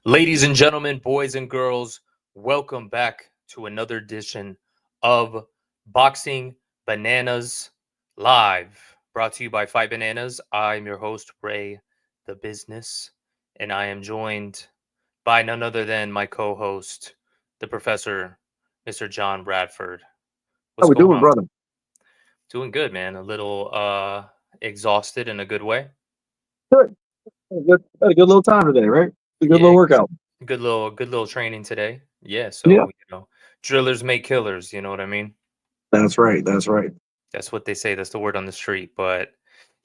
Ladies and gentlemen, boys and girls, welcome back to another edition of Boxing Bananas Live, brought to you by Fight Bananas. I'm your host, Ray the Business, and I am joined by none other than my co host, the professor, Mr. John Bradford. How What's we going doing, on? brother? Doing good, man. A little exhausted in a good way. Good. Had a good little time today, right? A good Yeah, little workout. good little training today. Yeah, Yeah, so drillers make killers, you know what I mean? that's right. That's right. That's what they say. That's the word on the street. But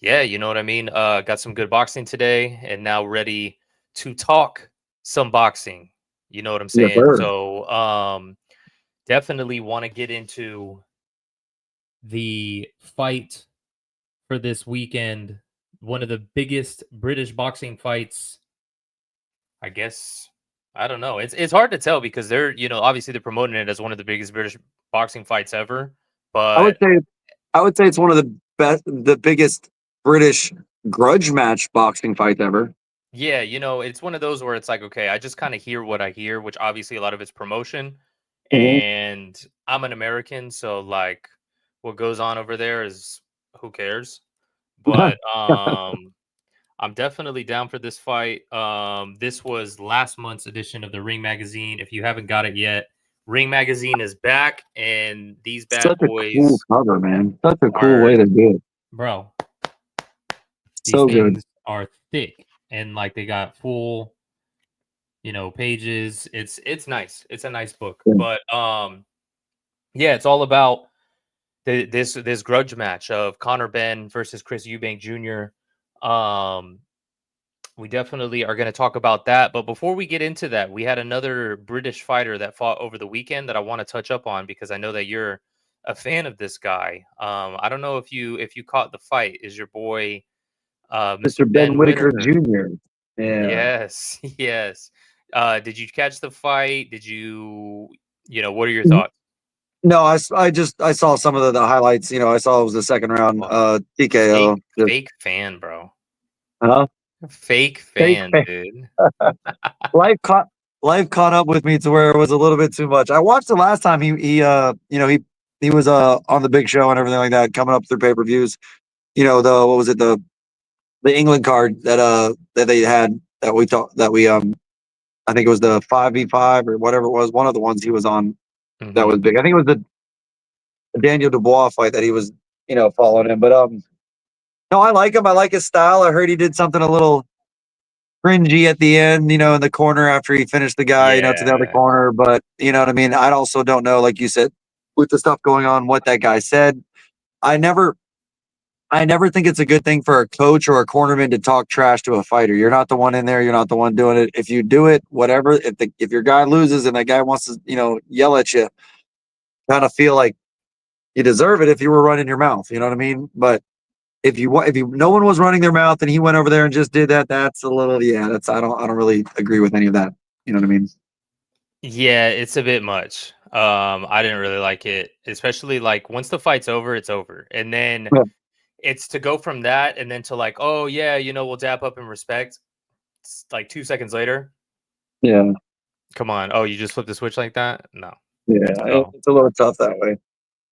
yeah, you know what I mean? Got some good boxing today and now ready to talk some boxing. You know what I'm Yes, saying? sir. So definitely want to get into the fight for this weekend. One of the biggest British boxing fights, I guess. I don't know. It's hard to tell because obviously they're promoting it as one of the biggest British boxing fights ever. I would But say, I would say it's one of the best, the biggest British grudge match boxing fights ever. yeah, it's one of those where it's like, okay, I just kind of hear what I hear, which obviously a lot of it's promotion. Hmm. And I'm an American, so like what goes on over there is who cares? But I'm definitely down for this fight. This was last month's edition of the Ring Magazine. If you haven't got it yet, Ring Magazine is back, and these bad Such a cool boys cover, man. Such a cool are, way to do it. bro. These So good. things are thick, and like they got full, pages. It's nice. It's a nice book, Yeah. but yeah, it's all about this grudge match of Conor Benn versus Chris Eubank Jr. Um, we definitely are going to talk about that. But before we get into that, we had another British fighter that fought over the weekend that I want to touch up on because I know that you're a fan of this guy. I don't know if you caught the fight. Is your boy Mr. Mr. Ben Ben Whitaker Whitaker? Jr. Yeah. Yes, yes. Did you catch the fight? Did what are your thoughts? No, I saw some of the highlights. I saw it was the second round Oh, fake, TKO. Just, fake fan, bro. huh? Fake Fake fan, fan. dude. life caught life caught up with me to where it was a little bit too much. I watched it last time. He was on the big show and everything like that, coming up through pay per views. The what was it, the England card that they had, that we I think it was the 5v5 or whatever it was. One of the ones he was on that Hmm. was big. I think it was the Daniel Dubois fight that he was following him. But no, I like him. I like his style. I heard he did something a little cringy at the end, in the corner after he finished the guy, to the other Yeah. corner. But you know what I mean? I also don't know, like you said, with the stuff going on, what that guy said. I never I never think it's a good thing for a coach or a cornerman to talk trash to a fighter. You're not the one in there, you're not the one doing it. If you do it, whatever, if your guy loses and that guy wants to, yell at you, kind of feel like you deserve it if you were running your mouth, you know what I mean? But if no one was running their mouth and he went over there and just did that, that's a little, yeah, that's I don't really agree with any of that. You know what I mean? Yeah, it's a bit much. I didn't really like it, especially like once the fight's over, it's over. And then Yeah. it's to go from that and then to like, oh yeah, we'll dap up in respect. It's like 2 seconds later. Yeah. Come on. Oh, you just flip the switch like that? No. Yeah. So It's a little tough that way.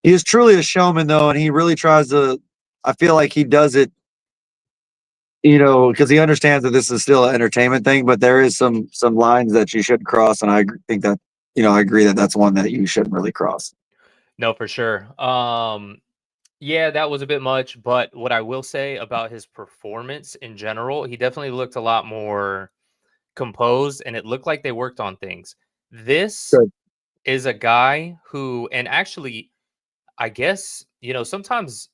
He is truly a showman though, and he really tries to, I feel like he does it, because he understands that this is still an entertainment thing, but there is some lines that you shouldn't cross, and think that, I agree that that's one that you shouldn't really cross. no, for sure. Yeah, that was a bit much, but what I will say about his performance in general, he definitely looked a lot more composed and it looked like they worked on things. This Good. is a guy who, and actually, I guess, sometimes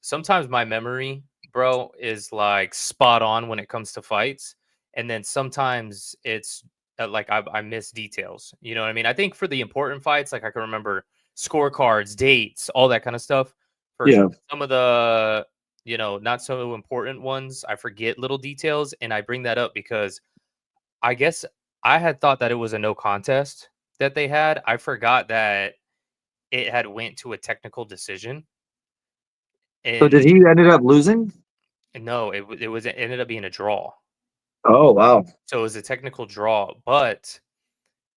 my memory, bro, is like spot on when it comes to fights. And then sometimes it's like I miss details. You know what I mean? I think for the important fights, like I can remember scorecards, dates, all that kind of stuff. For Yeah. some of the, not so important ones, I forget little details. And I bring that up because I guess I had thought that it was a no contest that they had. I forgot that it had went to a technical decision. So did And he ended up losing? no, it ended up being a draw. Oh, wow. So it was a technical draw, but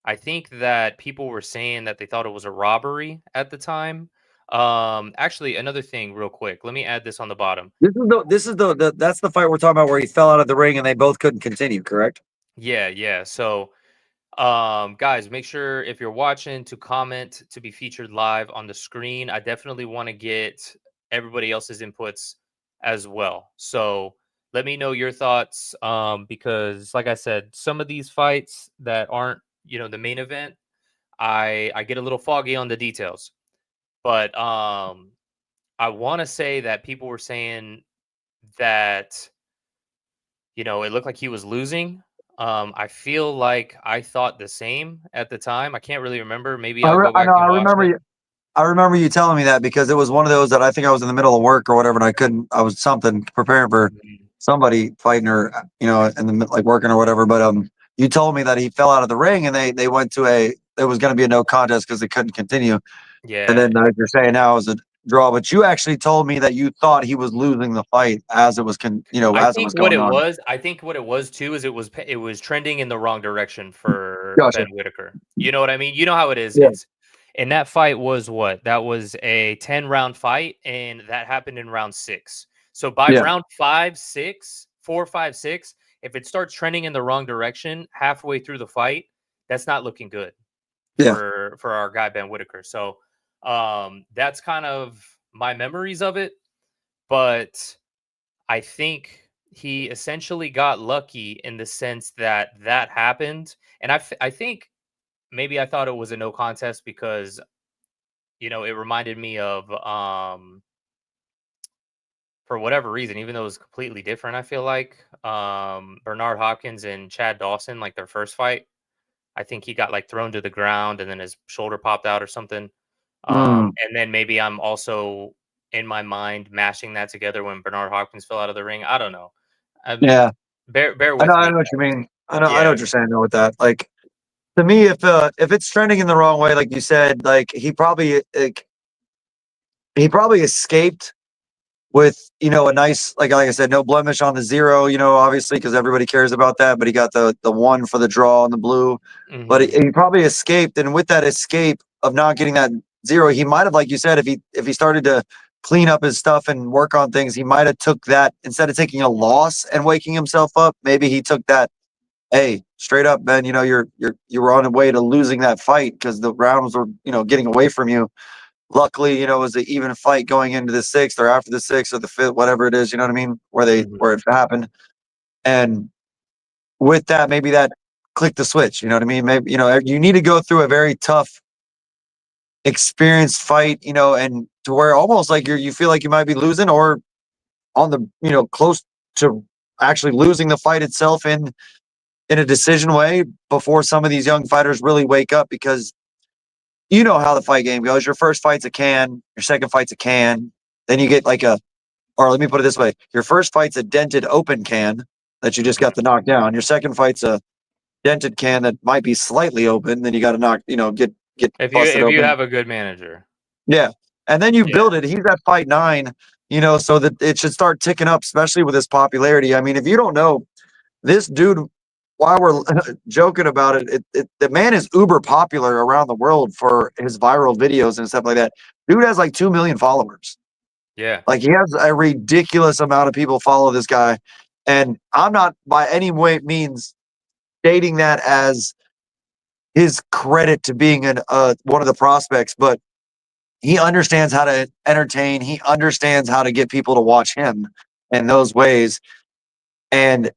I think that people were saying that they thought it was a robbery at the time. Actually, another thing, real quick. Let me add this on the bottom. That's the fight we're talking about where he fell out of the ring and they both couldn't continue, correct? Yeah, yeah. So, guys, make sure if you're watching to comment to be featured live on the screen. I definitely want to get everybody else's inputs as well. So let me know your thoughts. Because like I said, some of these fights that aren't, the main event, I get a little foggy on the details. But I want to say that people were saying that, it looked like he was losing. I feel like I thought the same at the time. I can't really remember. Maybe I'll go I back know. and watch it. I remember you telling me that because it was one of those that I think I was in the middle of work or whatever, and I couldn't. I was something preparing for Mhm. somebody fighting or in the like working or whatever. But you told me that he fell out of the ring and they went to a it was going to be a no contest because they couldn't continue. And Yeah, then as you're saying now it was a draw. But you actually told me that you thought he was losing the fight as it was as it was going on. I think what it was too is it was trending in the wrong direction for Gotcha. Ben Whitaker. You know what I mean? You know how it is. Yeah. It's and that fight was what? That was a 10-round fight, and that happened in round 6. So by Yeah. round 5, 6, 4, 5, 6, if it starts trending in the wrong direction halfway through the fight, that's not looking good Yeah. for our guy Ben Whitaker. So that's kind of my memories of it, but I think he essentially got lucky in the sense that that happened, and I think maybe I thought it was a no contest because it reminded me of for whatever reason, even though it was completely different. I feel like Bernard Hopkins and Chad Dawson, like their first fight. I think he got like thrown to the ground and then his shoulder popped out or something. Mm, And then maybe I'm also in my mind mashing that together when Bernard Hopkins fell out of the ring. I don't know. yeah. Bear I know. with I me. know what you mean. I know Yeah. what you're saying though with that. Like to me, if it's trending in the wrong way, like you said, like he probably escaped with a nice like I said, no blemish on the zero. Obviously because everybody cares about that. But he got the one for the draw on the blue. But Hmm. he probably escaped, and with that escape of not getting that zero, he might have, like you said, if he started to clean up his stuff and work on things, he might have took that instead of taking a loss and waking himself up. Maybe he took that. Hey, straight up, Ben. You were on the way to losing that fight because the rounds were getting away from you. Luckily, it was an even fight going into the sixth or after the sixth or the fifth, whatever it is. You know what I mean? Hmm. Where it happened, and with that, maybe that clicked the switch. You know what I mean? Maybe you need to go through a very tough, experienced fight. And to where almost like you feel like you might be losing or on the close to actually losing the fight itself in a decision way before some of these young fighters really wake up because you know how the fight game goes. Your first fight's a can, your second fight's a can, then you get like or let me put it this way: your first fight's a dented open can that you just got to Hmm. knock down. Your second fight's a dented can that might be slightly open, then you got to get busted If you open. have a good manager, Yeah, and then you yeah, build it. He's at fight 9, so that it should start ticking up, especially with his popularity. I mean, if you don't know this dude, while we're joking about the man is uber popular around the world for his viral videos and stuff like that. Dude has like 2 million followers. yeah, Like he has a ridiculous amount of people follow this guy, and I'm not by any way means stating that as his credit to being one of the prospects, but he understands how to entertain. He understands how to get people to watch him in those ways, and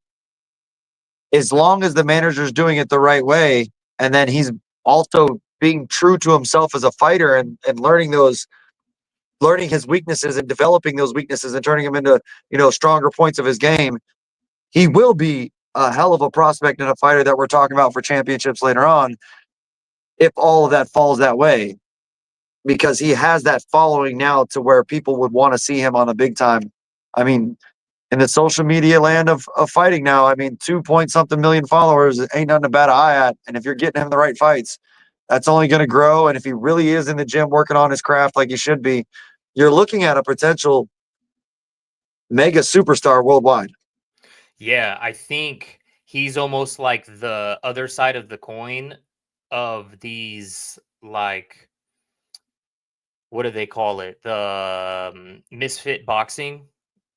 as long as the manager's doing it the right way, and then he's also being true to himself as a fighter and learning his weaknesses and developing those weaknesses and turning them into stronger points of his game, he will be a hell of a prospect and a fighter that we're talking about for championships later on if all of that falls that way because he has that following now to where people would want to see him on a big time. I mean, in the social media land of fighting now, I mean, 2 point something million followers ain't nothing to bat an eye at. And if you're getting him the right fights, that's only going to grow. And if he really is in the gym working on his craft like he should be, you're looking at a potential mega superstar worldwide. yeah. I think he's almost like the other side of the coin of these, like, what do they call it? The misfit boxing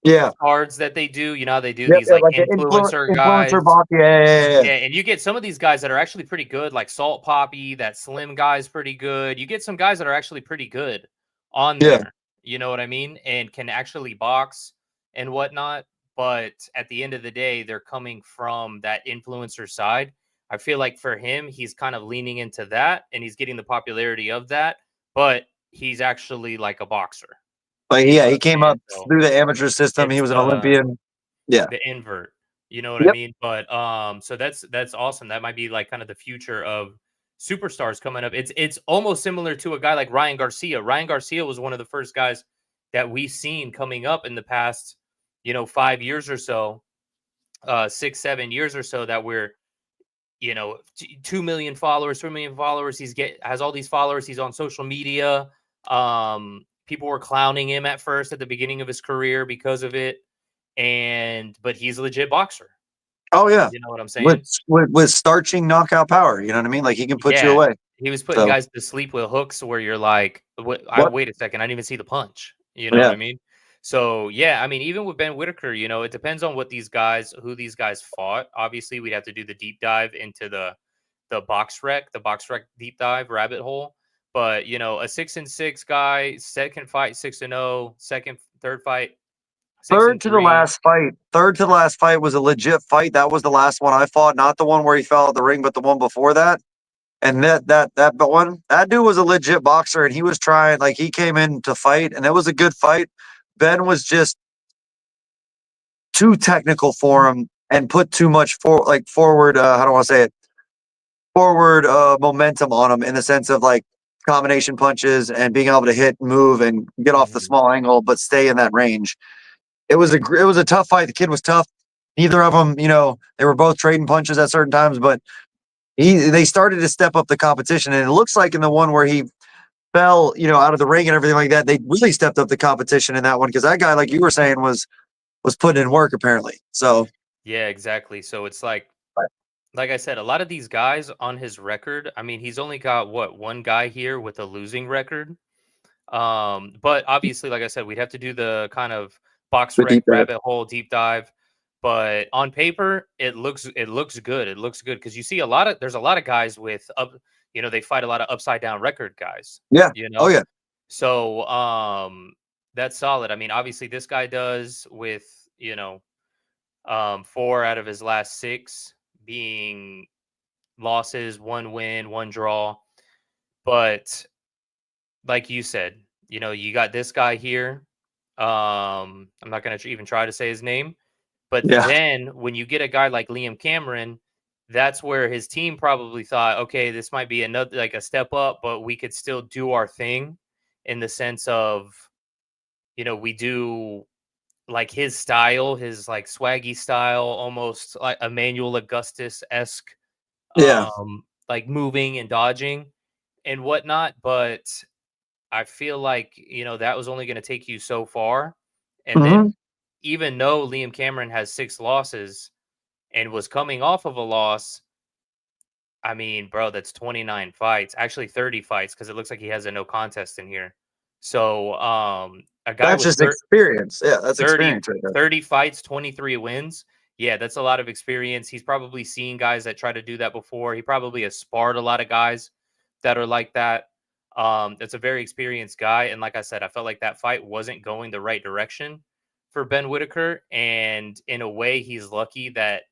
Yeah. cards that they do. You know how they do Yep. these Yeah, like like the influencer influencer guys. box. Yeah. Yeah, and you get some of these guys that are actually pretty good, like Salt Poppy, that Slim guy's pretty good. You get some guys that are actually pretty good on Yeah. there. You know what I mean? And can actually box and whatnot. But at the end of the day, they're coming from that influencer side. I feel like for him, he's kind of leaning into that and he's getting the popularity of that, but he's actually like a boxer. Like, You know yeah, what he I'm came saying? up So through the amateur system. He it's was an Olympian. Yeah. the invert. You know what I Yep. mean? But so that's awesome. That might be like kind of the future of superstars coming up. It's almost similar to a guy like Ryan Garcia. Ryan Garcia was one of the first guys that we've seen coming up in the past, 5 years or so, 6, 7 years or so, that we're, 2 million followers, 3 million followers. Has all these followers. He's on social media. People were clowning him at first at the beginning of his career because of it, but he's a legit boxer. Oh yeah. You know what I'm With, saying? with starching knockout power. You know what I mean? Like he can put you Yeah, away. he was putting So guys to sleep with hooks where you're like, what? wait a second, I didn't even see the punch." You know what Yeah. I mean? So yeah, I mean, even with Ben Whitaker, it depends on who these guys fought. Obviously, we'd have to do the deep dive into the box rec deep dive rabbit hole. But a 6-6 guy, second fight 6-0, third fight six Third and to the three. last fight. Third to the last fight was a legit fight. That was the last one I fought, not the one where he fell out the ring, but the one before that. And that one, that dude was a legit boxer, and he was trying, like, he came in to fight, and it was a good fight. Ben was just too technical for him and put too much forward. How do I want to say it? Forward momentum on him in the sense of like combination punches and being able to hit, move, and get off the Mhm. small angle, but stay in that range. It was a tough fight. The kid was tough. Neither of them, they were both trading punches at certain times, but they started to step up the competition. And it looks like in the one where he fell, out of the ring and everything like that, they really stepped up the competition in that one because that guy, like you were saying, was putting in work apparently. So Yeah, exactly. So it's like I said, a lot of these guys on his record, I mean, he's only got one guy here with a losing record. But obviously, like I said, we'd have to do the kind of box the rec deep dive. rabbit hole deep dive. But on paper, it looks good. It looks good because you see there's a lot of guys with they fight a lot of upside down record guys. Yeah. You Oh know, yeah. so that's solid. I mean, obviously, this guy does with 4 out of his last 6 being losses, 1 win, 1 draw. But like you said, you got this guy here. I'm not going to even try to say his name. But Yeah. then when you get a guy like Liam Cameron, that's where his team probably thought, okay, this might be another, like, a step up, but we could still do our thing in the sense of, we do like his style, his like swaggy style, almost like Emmanuel Augustus esque, Yeah. like moving and dodging and whatnot. But I feel like, that was only going to take you so far. And Hmm. then, even though Liam Cameron has 6 losses and was coming off of a loss, I mean, bro, that's 29 fights, actually 30 fights, because it looks like he has a no contest in here. So, a guy That's with just experience. Yeah, that's 30 experience right there. 30 fights, 23 wins. Yeah, that's a lot of experience. He's probably seen guys that try to do that before. He probably has sparred a lot of guys that are like that. That's a very experienced guy. And like I said, I felt like that fight wasn't going the right direction for Ben Whitaker. And in a way, he's lucky that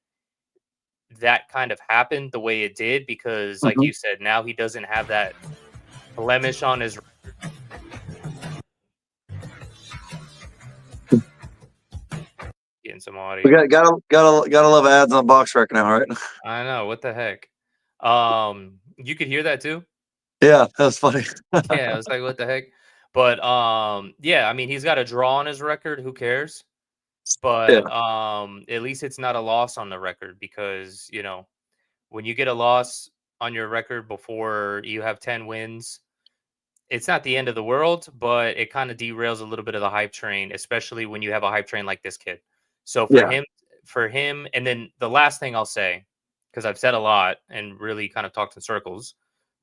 that kind of happened the way it did, because like Mhm. you said, now he doesn't have that blemish on his getting some We audio. gotta love ads on box rec now, right? I know, what the heck. You could hear that too? Yeah, that was funny. Yeah, I was like, what the heck? But yeah, I mean, he's got a draw on his record, who cares? Yeah, But at least it's not a loss on the record, because, when you get a loss on your record before you have 10 wins, it's not the end of the world, but it kind of derails a little bit of the hype train, especially when you have a hype train like this kid. So yeah. for him, and then the last thing I'll say, because I've said a lot and really kind of talked in circles,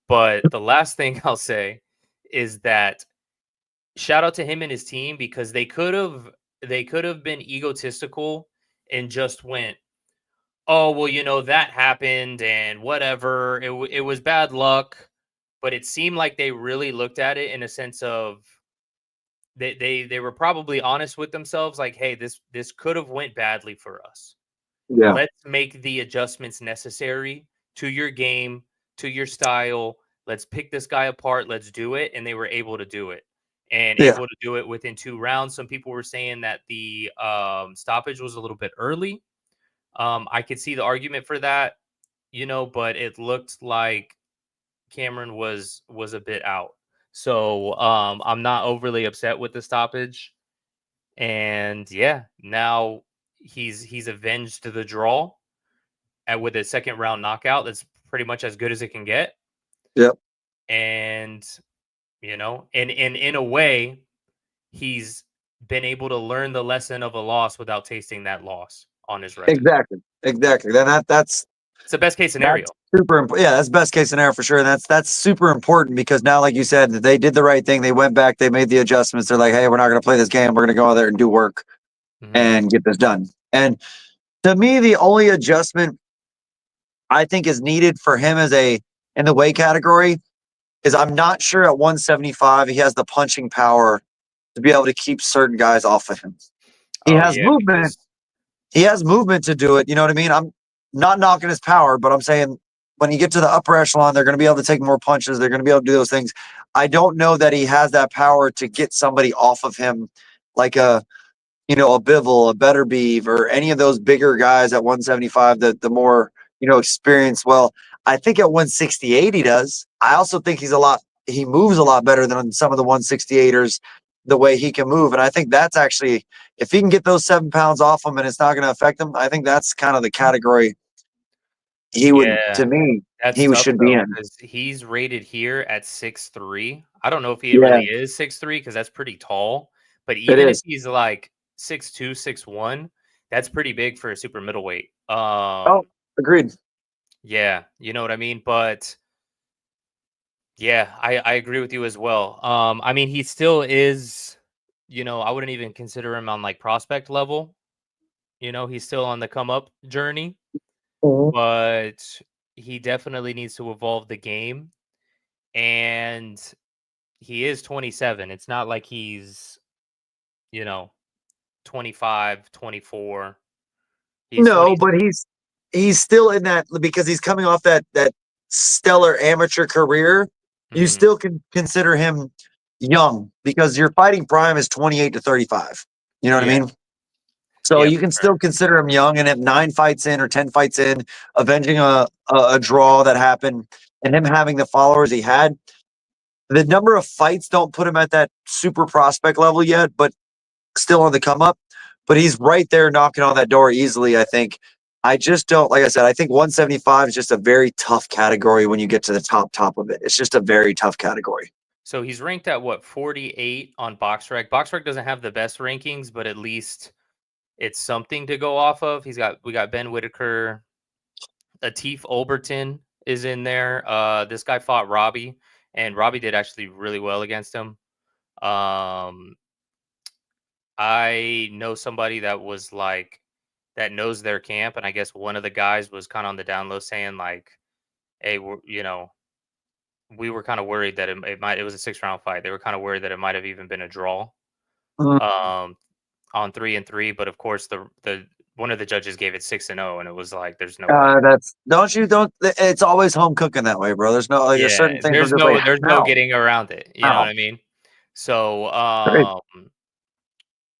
but the last thing I'll say is that shout out to him and his team because they could have been egotistical and just went, oh well, that happened and whatever. It was bad luck, but it seemed like they really looked at it in a sense of they were probably honest with themselves, like, hey, this could have went badly for us. Yeah. Let's make the adjustments necessary to your game, to your style. Let's pick this guy apart. Let's do it. And they were able to do it and Yeah. able to do it within 2 rounds. Some people were saying that the stoppage was a little bit early. I could see the argument for that, but it looked like Cameron was a bit out. So I'm not overly upset with the stoppage. And yeah, now he's avenged the draw with a second round knockout. That's pretty much as good as it can get. Yep. And and in a way, he's been able to learn the lesson of a loss without tasting that loss on his record. Exactly. Exactly. Then that's It's the best case scenario. super important. Yeah, that's best case scenario for sure. And that's super important because now, like you said, they did the right thing. They went back, they made the adjustments. They're like, hey, we're not going to play this game. We're going to go out there and do work Mhm. and get this done. And to me, the only adjustment I think is needed for him in the weight category is I'm not sure at 175 he has the punching power to be able to keep certain guys off of him. He Oh has yeah, movement. because He has movement to do it. You know what I mean? I'm not knocking his power, but I'm saying when you get to the upper echelon, they're going to be able to take more punches. They're going to be able to do those things. I don't know that he has that power to get somebody off of him like a Bivol, a Better Beeve, or any of those bigger guys at 175, the more, experienced. Well, I think at 168 he does. I also think he moves a lot better than some of the 168ers, the way he can move. And I think that's actually, if he can get those 7 pounds off him and it's not going to affect him, I think that's kind of the category to yeah, me, that's he tough should be though in. because he's rated here at 6'3". I don't know if he Yeah, really is 6'3" because that's pretty tall. But it even if is. he's like 6'2", 6'1", that's pretty big for a super middleweight. Oh, agreed. Yeah, you know what I mean? But yeah, I agree with you as well. I mean, he still is, I wouldn't even consider him on like prospect level. He's still on the come up journey, Mhm. but he definitely needs to evolve the game. And he is 27. It's not like he's, you know, 25, 24. He's No, 20. but he's still in that because he's coming off that stellar amateur career. You Mhm. still can consider him young because your fighting prime is 28 to 35. You know what I Yeah, mean? So yeah, you for can sure. still consider him young and at 9 fights in or 10 fights in, avenging a draw that happened and him having the followers he had. The number of fights don't put him at that super prospect level yet, but still on the come up. But he's right there knocking on that door easily, I think. I just don't, like I said, I think 175 is just a very tough category when you get to the top of it. It's just a very tough category. So he's ranked at what, 48 on BoxRec. BoxRec doesn't have the best rankings, but at least it's something to go off of. We got Ben Whitaker, Atif Olberton is in there. This guy fought Robbie, and Robbie did actually really well against him. Um, I know somebody that knows their camp, and I guess one of the guys was kind of on the down low saying like, "Hey, we were kind of worried that it was a 6 round fight. They were kind of worried that it might have even been a draw Mm, um, on 3-3, but of course the one of the judges gave it 6-0, and it was like, there's no way. that's don't. It's always home cooking that way, bro. There's no like there's Yeah, certain things I'm just like there's no how getting around it. You know what how. I mean? So Great.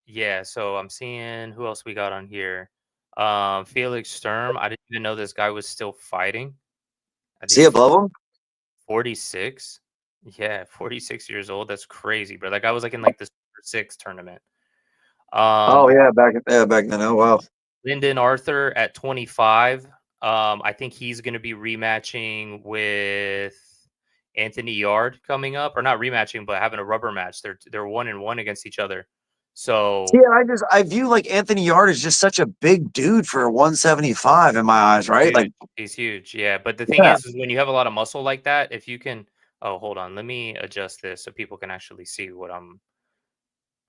yeah, so I'm seeing who else we got on here. Felix Sturm. I didn't even know this guy was still fighting. I think See above him? 46. Yeah, 46 years old. That's crazy, bro. That guy was like in like the Super Six tournament. Oh Um, yeah, back then. Oh wow. Lyndon Arthur at 25. I think he's going to be rematching with Anthony Yard coming up, or not rematching, but having a rubber match. They're 1-1 against each other. So Yeah, I view like Anthony Yard as just such a big dude for 175 in my eyes, right? Like, he's huge. Yeah, but the thing yeah, is when you have a lot of muscle like that, if you can, oh, hold on, let me adjust this so people can actually see what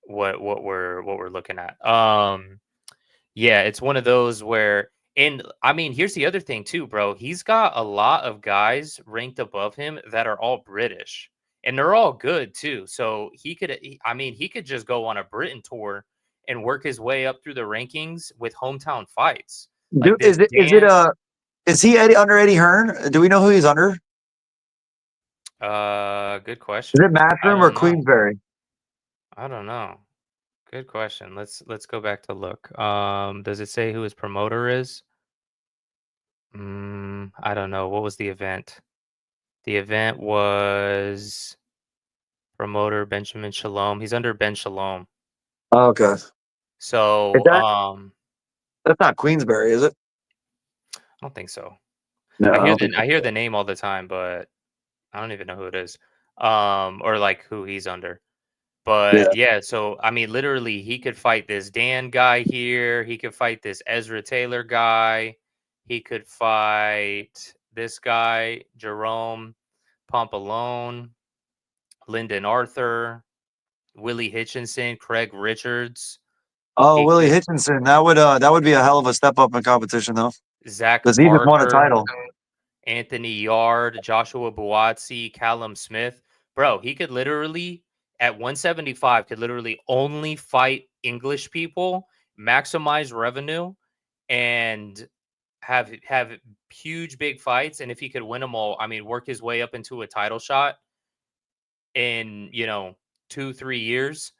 we're looking at. Yeah, it's one of those where, and I mean, here's the other thing too, bro. He's got a lot of guys ranked above him that are all British, and they're all good too. So I mean, he could just go on a Britain tour and work his way up through the rankings with hometown fights. Like dude, this is he under Eddie Hearn? Do we know who he's under? Good Is it question. I Matchroom or don't know. Queensberry? I don't know. Good question. Let's go back to look. Does it say who his promoter is? I don't know. What was the event? The event was promoter Benjamin Shalom. He's under Ben Shalom. Oh, okay, is So, that that's not Queensberry, is it? I don't think so. No, I don't think I hear so. the name all the time, but I don't even know who it is. Or like who he's under. Yeah. But yeah, so I mean, literally, he could fight this Dan guy here. He could fight this Ezra Taylor guy. He could fight this guy, Jerome Pompalone, Lyndon Arthur, Willie Hitchinson, Craig Richards. Oh, He Willie could Hitchinson. That would be a hell of a step up in competition, though, Zach because he just won a Parker, title. Anthony Yard, Joshua Buatsi, Callum Smith. Bro, he could literally at 175 could literally only fight English people, maximize revenue, and have huge big fights. And if he could win them all, I mean, work his way up into a title shot in 2-3 years,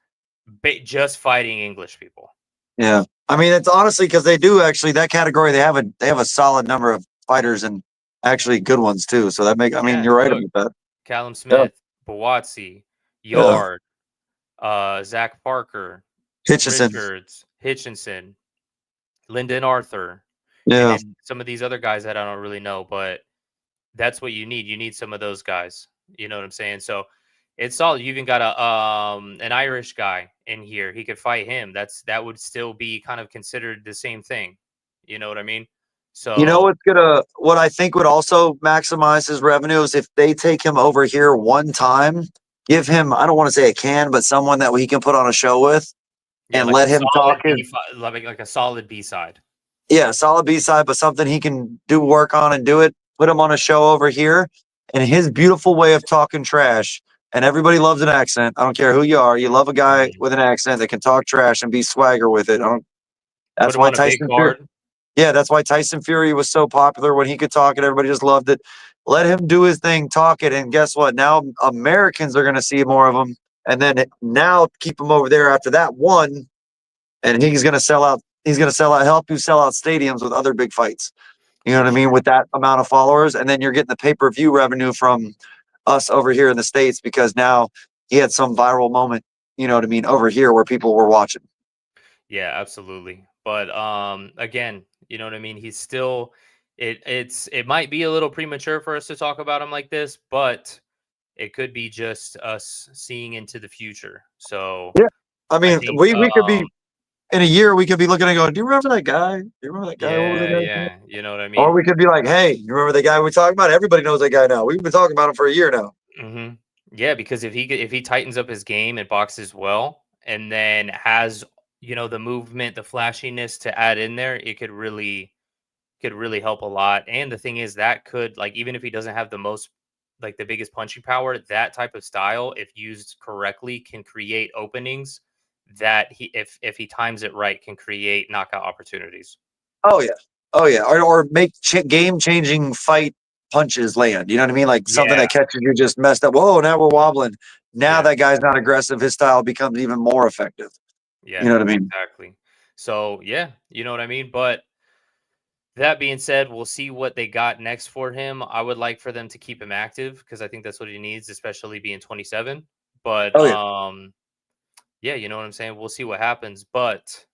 just fighting English people. Yeah, I mean, it's honestly because they do actually that category. They have a solid number of fighters and actually good ones too. So that make I mean, Yeah, you're right look, about that. Callum Yeah, Smith, Buatsi, yeah. Yard, Zach Parker, Hitchison. Richards, Hitchinson, Lyndon Arthur, and Yeah. then some of these other guys that I don't really know, but that's what you need. You need some of those guys. You know what I'm saying? So it's solid. You even got an Irish guy in here. He could fight him. That would still be kind of considered the same thing. You know what I mean? You know So what I think would also maximize his revenue is if they take him over here one time, give him I don't want to say a can, but someone that he can put on a show with yeah, and like a let him talk solid his like a solid B side. yeah, solid B side, but something he can do work on and do it. Put him on a show over here, and his beautiful way of talking trash. And everybody loves an accent. I don't care who you are. You love a guy Mhm. with an accent that can talk trash and be swagger with it. I don't, Put that's him why on a big Tyson Fury. card. Yeah, that's why Tyson Fury was so popular when he could talk and everybody just loved it. Let him do his thing, talk it, and guess what? Now Americans are going to see more of him, and then now keep him over there after that one, and he's going to sell out. He's going to sell out, help you sell out stadiums with other big fights. You know what I mean? With that amount of followers. And then you're getting the pay per view revenue from us over here in the States because now he had some viral moment, you know what I mean, over here where people were watching. Yeah, absolutely. But again, you know what I mean? He's still it might be a little premature for us to talk about him like this, but it could be just us seeing into the future. So Yeah. I I mean, think we could be in a year, we could be looking and going, do you remember that guy? Do you remember that guy? What was that yeah, guy's name? yeah, you know what I Or mean? we could be like, hey, you remember the guy we talking about? Everybody knows that guy now. We've been talking about him for a year now. hmm Yeah, because if he tightens up his game and boxes well, and then has the movement, the flashiness to add in there, it could really help a lot. And the thing is that could, like, even if he doesn't have the biggest punching power, that type of style, if used correctly, can create openings that if he times it right, can create knockout opportunities. Oh, yeah. Oh, yeah. Or make game changing fight punches land. You know what I mean? Like something Yeah, that catches you just messed up. Whoa, now we're wobbling. Now yeah, that guy's not aggressive. His style becomes even more effective. You yeah, know what I mean? exactly. So yeah, you know what I mean. But that being said, we'll see what they got next for him. I would like for them to keep him active because I think that's what he needs, especially being 27. But Oh, yeah. yeah, you know what I'm saying. We'll see what happens. But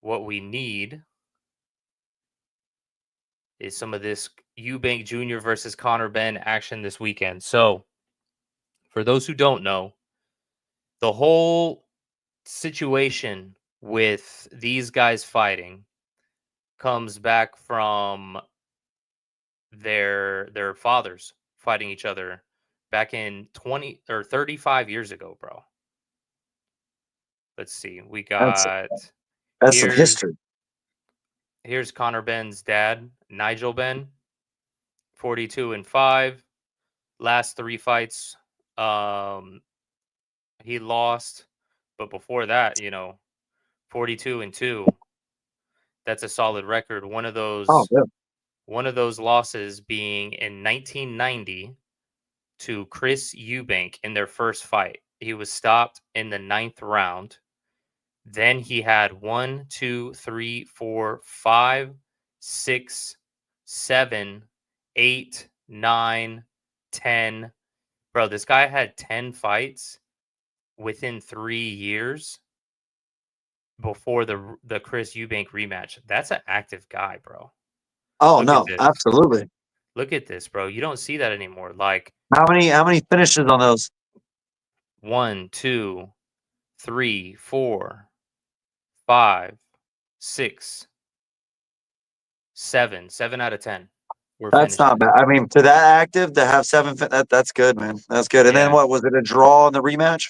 what we need is some of this Eubank Jr. versus Conor Benn action this weekend. So, for those who don't know, the whole situation with these guys fighting comes back from their fathers fighting each other back in 20 or 35 years ago, bro. Let's see. We That's got that's some here's history. here's Conor Benn's dad, Nigel Benn, 42-5. Last 3 fights, um, he lost, but before that, 42-2. That's a solid record. Oh, yeah. One of those losses being in 1990 to Chris Eubank in their first fight. He was stopped in the 9th round. Then he had 1, 2, 3, 4, 5, 6, 7, 8, 9, 10. Bro, this guy had 10 fights within 3 years before the Chris Eubank rematch. That's an active guy, bro. Oh Look at no, this. absolutely. Look at this, bro. You don't see that anymore. Like How many finishes on those? 1, 2, 3, 4, 5, 6, 7. 7 out of 10 were That's not finishes. bad. I mean, to that active to have that's good, man. That's good. And then Yeah, what was it? A draw in the rematch?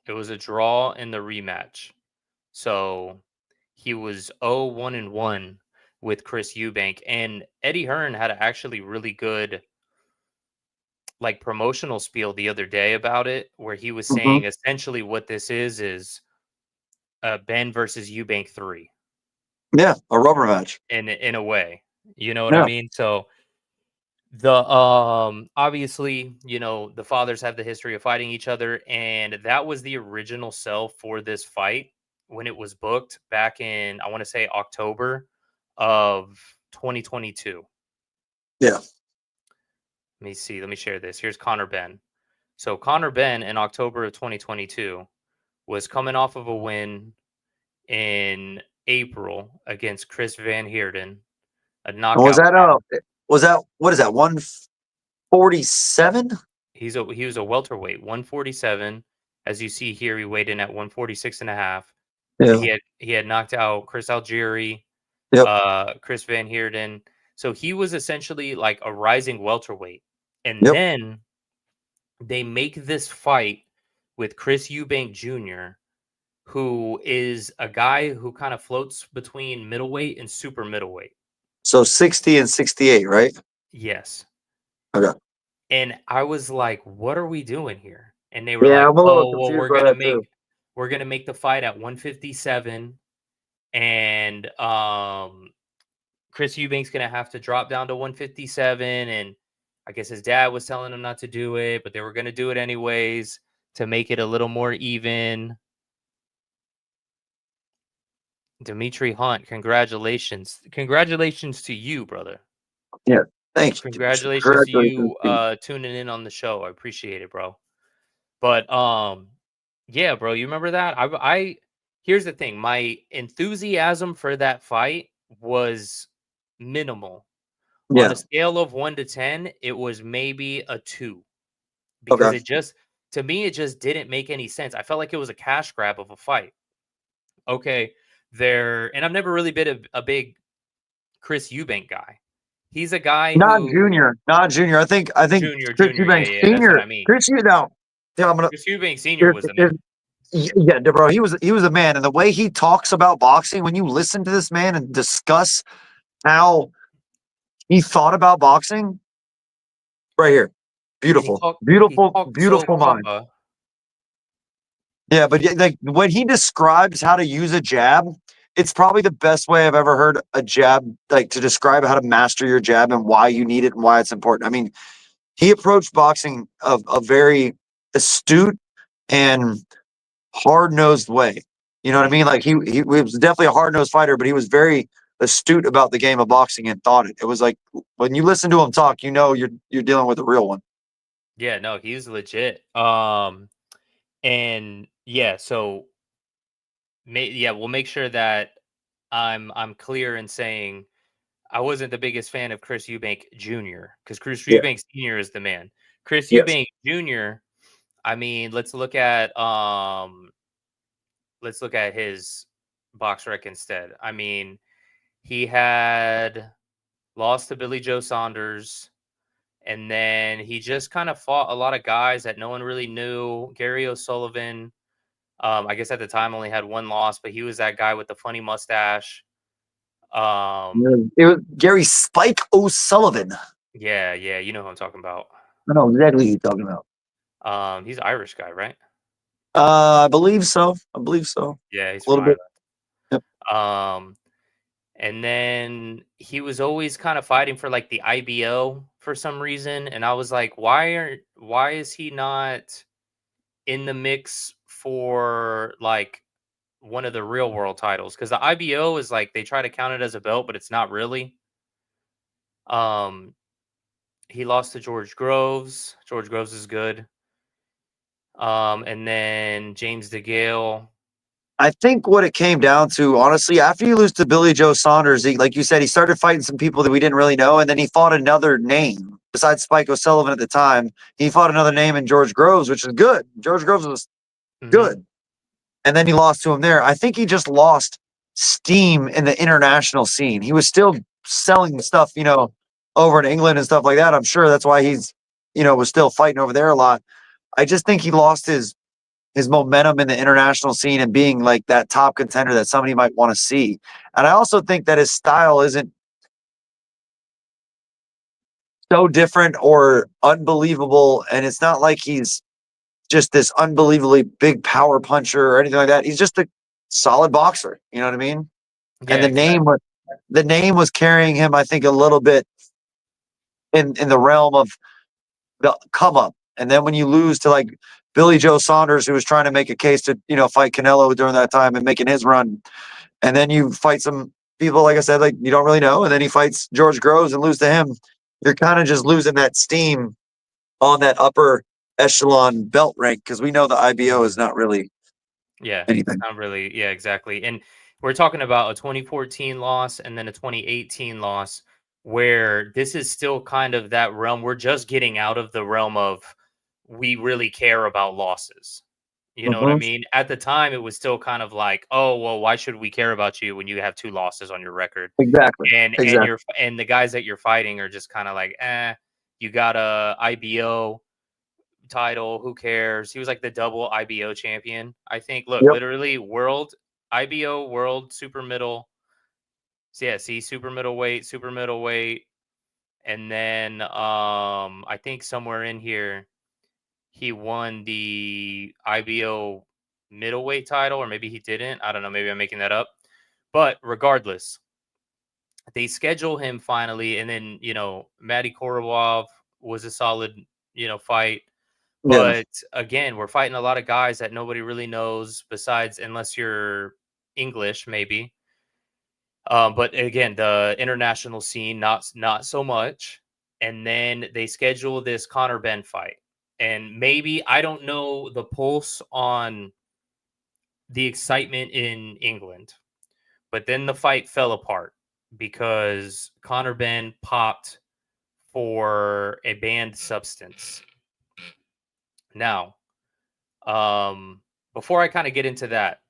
it was a draw in the rematch. So he was 0-1-1 with Chris Eubank. And Eddie Hearn had a actually really good like promotional spiel the other day about it, where he was Hmm. saying essentially what this is Ben versus Eubank 3 Yeah, a rubber match. in a way. You know what I Yeah. mean? So the obviously, the fathers have the history of fighting each other, and that was the original sell for this fight when it was booked back in, I want to say, October of 2022. Yeah. Let me see. Let me share this. Here's Conor Benn. So Conor Benn in October of 2022 was coming off of a win in April against Chris Van Heerden, a And knockout win. was that what is that 147? He was a welterweight, 147. As you see here, he weighed in at 146 and a half. So Yeah. he had knocked out Chris Algieri, Yep. Chris Van Heerden. So he was essentially like a rising welterweight. And Yep. then they make this fight with Chris Eubank Jr., who is a guy who kind of floats between middleweight and super middleweight. So 60 and 68, right? Yes. Okay. And I was like, "What are we doing here?" And they were Yeah, like, I'm a little "Oh, well, confused by that too. we're gonna make the fight at 157, and Chris Eubank's gonna have to drop down to 157." And I guess his dad was telling him not to do it, but they were gonna do it anyways to make it a little more even. Dimitri Hunt, congratulations! Congratulations to you, brother. Yeah. Thank you, Dimitri. Congratulations to Congratulations you to you. tuning in on the show. I appreciate it, bro. But yeah, bro, you remember that? I here's the thing. My enthusiasm for that fight was minimal. On Yeah. a scale of 1 to 10, it was maybe a 2 because Okay. it just to me it just didn't make any sense. I felt like it was a cash grab of a fight. Okay, there and I've never really been a big Chris Eubank guy. He's a guy Not who junior. Not junior. I think Chris junior, yeah, Eubank yeah, that's what senior. I mean. Chris you now. Yeah, I'm gonna Chris Eubank Sr. was the man. if yeah, bro. He was a man, and the way he talks about boxing, when you listen to this man and discuss how he thought about boxing, right here, And beautiful, he beautiful, talked so beautiful mind. proper. Yeah, but yeah, like when he describes how to use a jab, it's probably the best way I've ever heard a jab, like to describe how to master your jab and why you need it and why it's important. I mean, he approached boxing of a very astute and hard nosed way. You know what I Mhm. mean? Like he was definitely a hard nosed fighter, but he was very astute about the game of boxing and thought it. It was like when you listen to him talk, you know you're dealing with a real one. Yeah, no, he's legit. And yeah, so yeah, we'll make sure that I'm clear in saying I wasn't the biggest fan of Chris Eubank Jr. because Chris Yeah. Eubank Sr. is the man. Chris Yes. Eubank Jr. I mean, let's look at let's look at his box rec instead. I mean, he had lost to Billy Joe Saunders, and then he just kind of fought a lot of guys that no one really knew. Gary O'Sullivan, I guess at the time only had one loss, but he was that guy with the funny mustache. It was Gary Spike O'Sullivan. Yeah, you know who I'm talking about. I know exactly who you're talking about. He's an Irish guy, right? I believe so. Yeah, he's A from little bit. Ireland. Yep. And then he was always kind of fighting for like the IBO for some reason, and I was like, why is he not in the mix for like one of the real world titles? Because the IBO is like they try to count it as a belt, but it's not really. Um, he lost to George Groves. George Groves is good. And then James DeGale. I think what it came down to, honestly, after you lose to Billy Joe Saunders, like you said, he started fighting some people that we didn't really know, and then he fought another name besides Spike O'Sullivan at the time. He fought another name in George Groves, which is good. George Groves was good, and then he lost to him there. I think he just lost steam in the international scene. He was still selling stuff, over in England and stuff like that. I'm sure that's why he's, was still fighting over there a lot. I just think he lost his momentum in the international scene and being like that top contender that somebody might want to see. And I also think that his style isn't so different or unbelievable. And it's not like he's just this unbelievably big power puncher or anything like that. He's just a solid boxer. You know what I mean? Yeah, And the name was carrying him, I think, a little bit in the realm of the come up. And then when you lose to like Billy Joe Saunders, who was trying to make a case to, fight Canelo during that time and making his run. And then you fight some people, like I said, like you don't really know. And then he fights George Groves and lose to him. You're kind of just losing that steam on that upper echelon belt rank because we know the IBO is not really anything. Not really. Yeah, exactly. And we're talking about a 2014 loss and then a 2018 loss where this is still kind of that realm. We're just getting out of the realm of we really care about losses. You know what I mean? At the time, it was still kind of like, oh, well, why should we care about you when you have 2 losses on your record? Exactly. And the guys that you're fighting are just kind of like, you got a IBO title, who cares? He was like the double IBO champion. I think, look, literally world IBO, world super middle. So yeah, see, super middleweight, and then I think somewhere in here he won the IBO middleweight title, or maybe he didn't. I don't know, maybe I'm making that up. But regardless, they schedule him finally, and then Matty Korobov was a solid fight. But again, we're fighting a lot of guys that nobody really knows besides, unless you're English, maybe. But again, the international scene, not so much. And then they schedule this Conor Benn fight. And maybe, I don't know the pulse on the excitement in England, but then the fight fell apart because Conor Benn popped for a banned substance. Now, before I kind of get into that,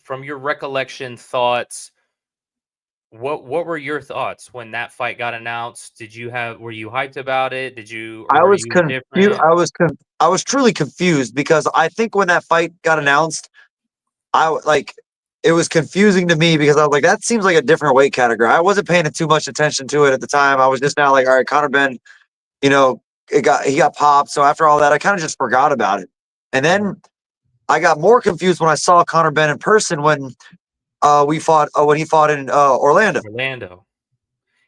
from your recollection, thoughts, what were your thoughts when that fight got announced? Were you hyped about it? I Were was you confused. indifferent? I was truly confused because I think when that fight got announced, it was confusing to me because I was like, that seems like a different weight category. I wasn't paying too much attention to it at the time. I was just now like, all right, Conor Benn, he got popped. So after all that, I kind of just forgot about it. And then I got more confused when I saw Conor Benn in person when he fought in Orlando.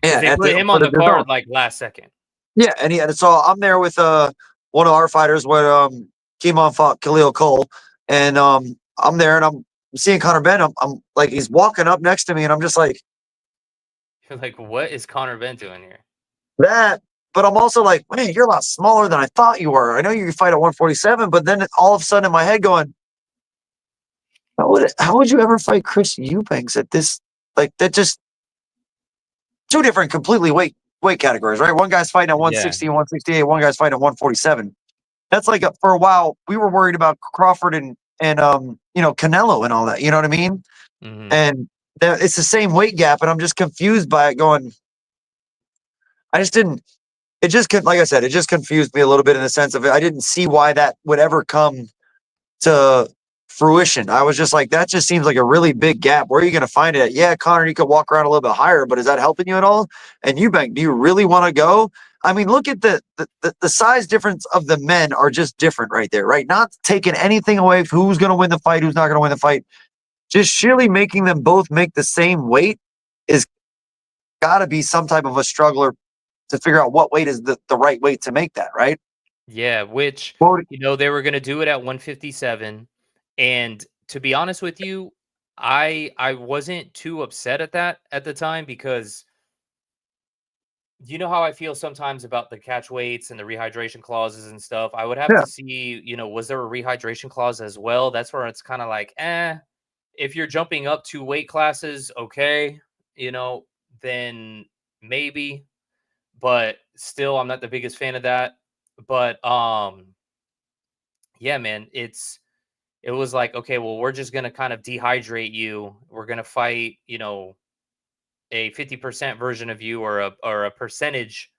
Yeah, they put him on the card like last second. Yeah, and so I'm there with one of our fighters when Kimon fought Khalil Cole, and I'm there and I'm seeing Conor Benn. I'm like, he's walking up next to me, and I'm just like, you're like, what is Conor Benn doing here? That, but I'm also like, man, you're a lot smaller than I thought you were. I know you fight at 147, but then all of a sudden in my head going, how would you ever fight Chris Eubanks at this? Like, that just two different completely weight categories, right? One guy's fighting at 160 and 168. One guy's fighting at 147. That's like for a while we were worried about Crawford and and Canelo and all that. You know what I mean? Hmm. And it's the same weight gap, and I'm just confused by it. Going, I just didn't. It just like I said, it just confused me a little bit in the sense of it. I didn't see why that would ever come to fruition. I was just like, that just seems like a really big gap. Where are you going to find it at? Yeah, Connor, you could walk around a little bit higher, but is that helping you at all? And Eubank, do you really want to go? I mean, look at the size difference of the men are just different right there, right? Not taking anything away from who's going to win the fight, who's not going to win the fight. Just sheerly making them both make the same weight is got to be some type of a struggler to figure out what weight is the right weight to make that, right? Yeah, which, Well, they were gonna do it at 157, and to be honest with you, I wasn't too upset at that at the time because you know how I feel sometimes about the catch weights and the rehydration clauses and stuff. I would have yeah. to see, was there a rehydration clause as well? That's where it's kind of like, if you're jumping up 2 weight classes, okay, you know, then maybe, but still I'm not the biggest fan of that. But yeah, man, it was like, okay, well, we're just gonna kind of dehydrate you. We're gonna fight, a 50% version of you, or a percentage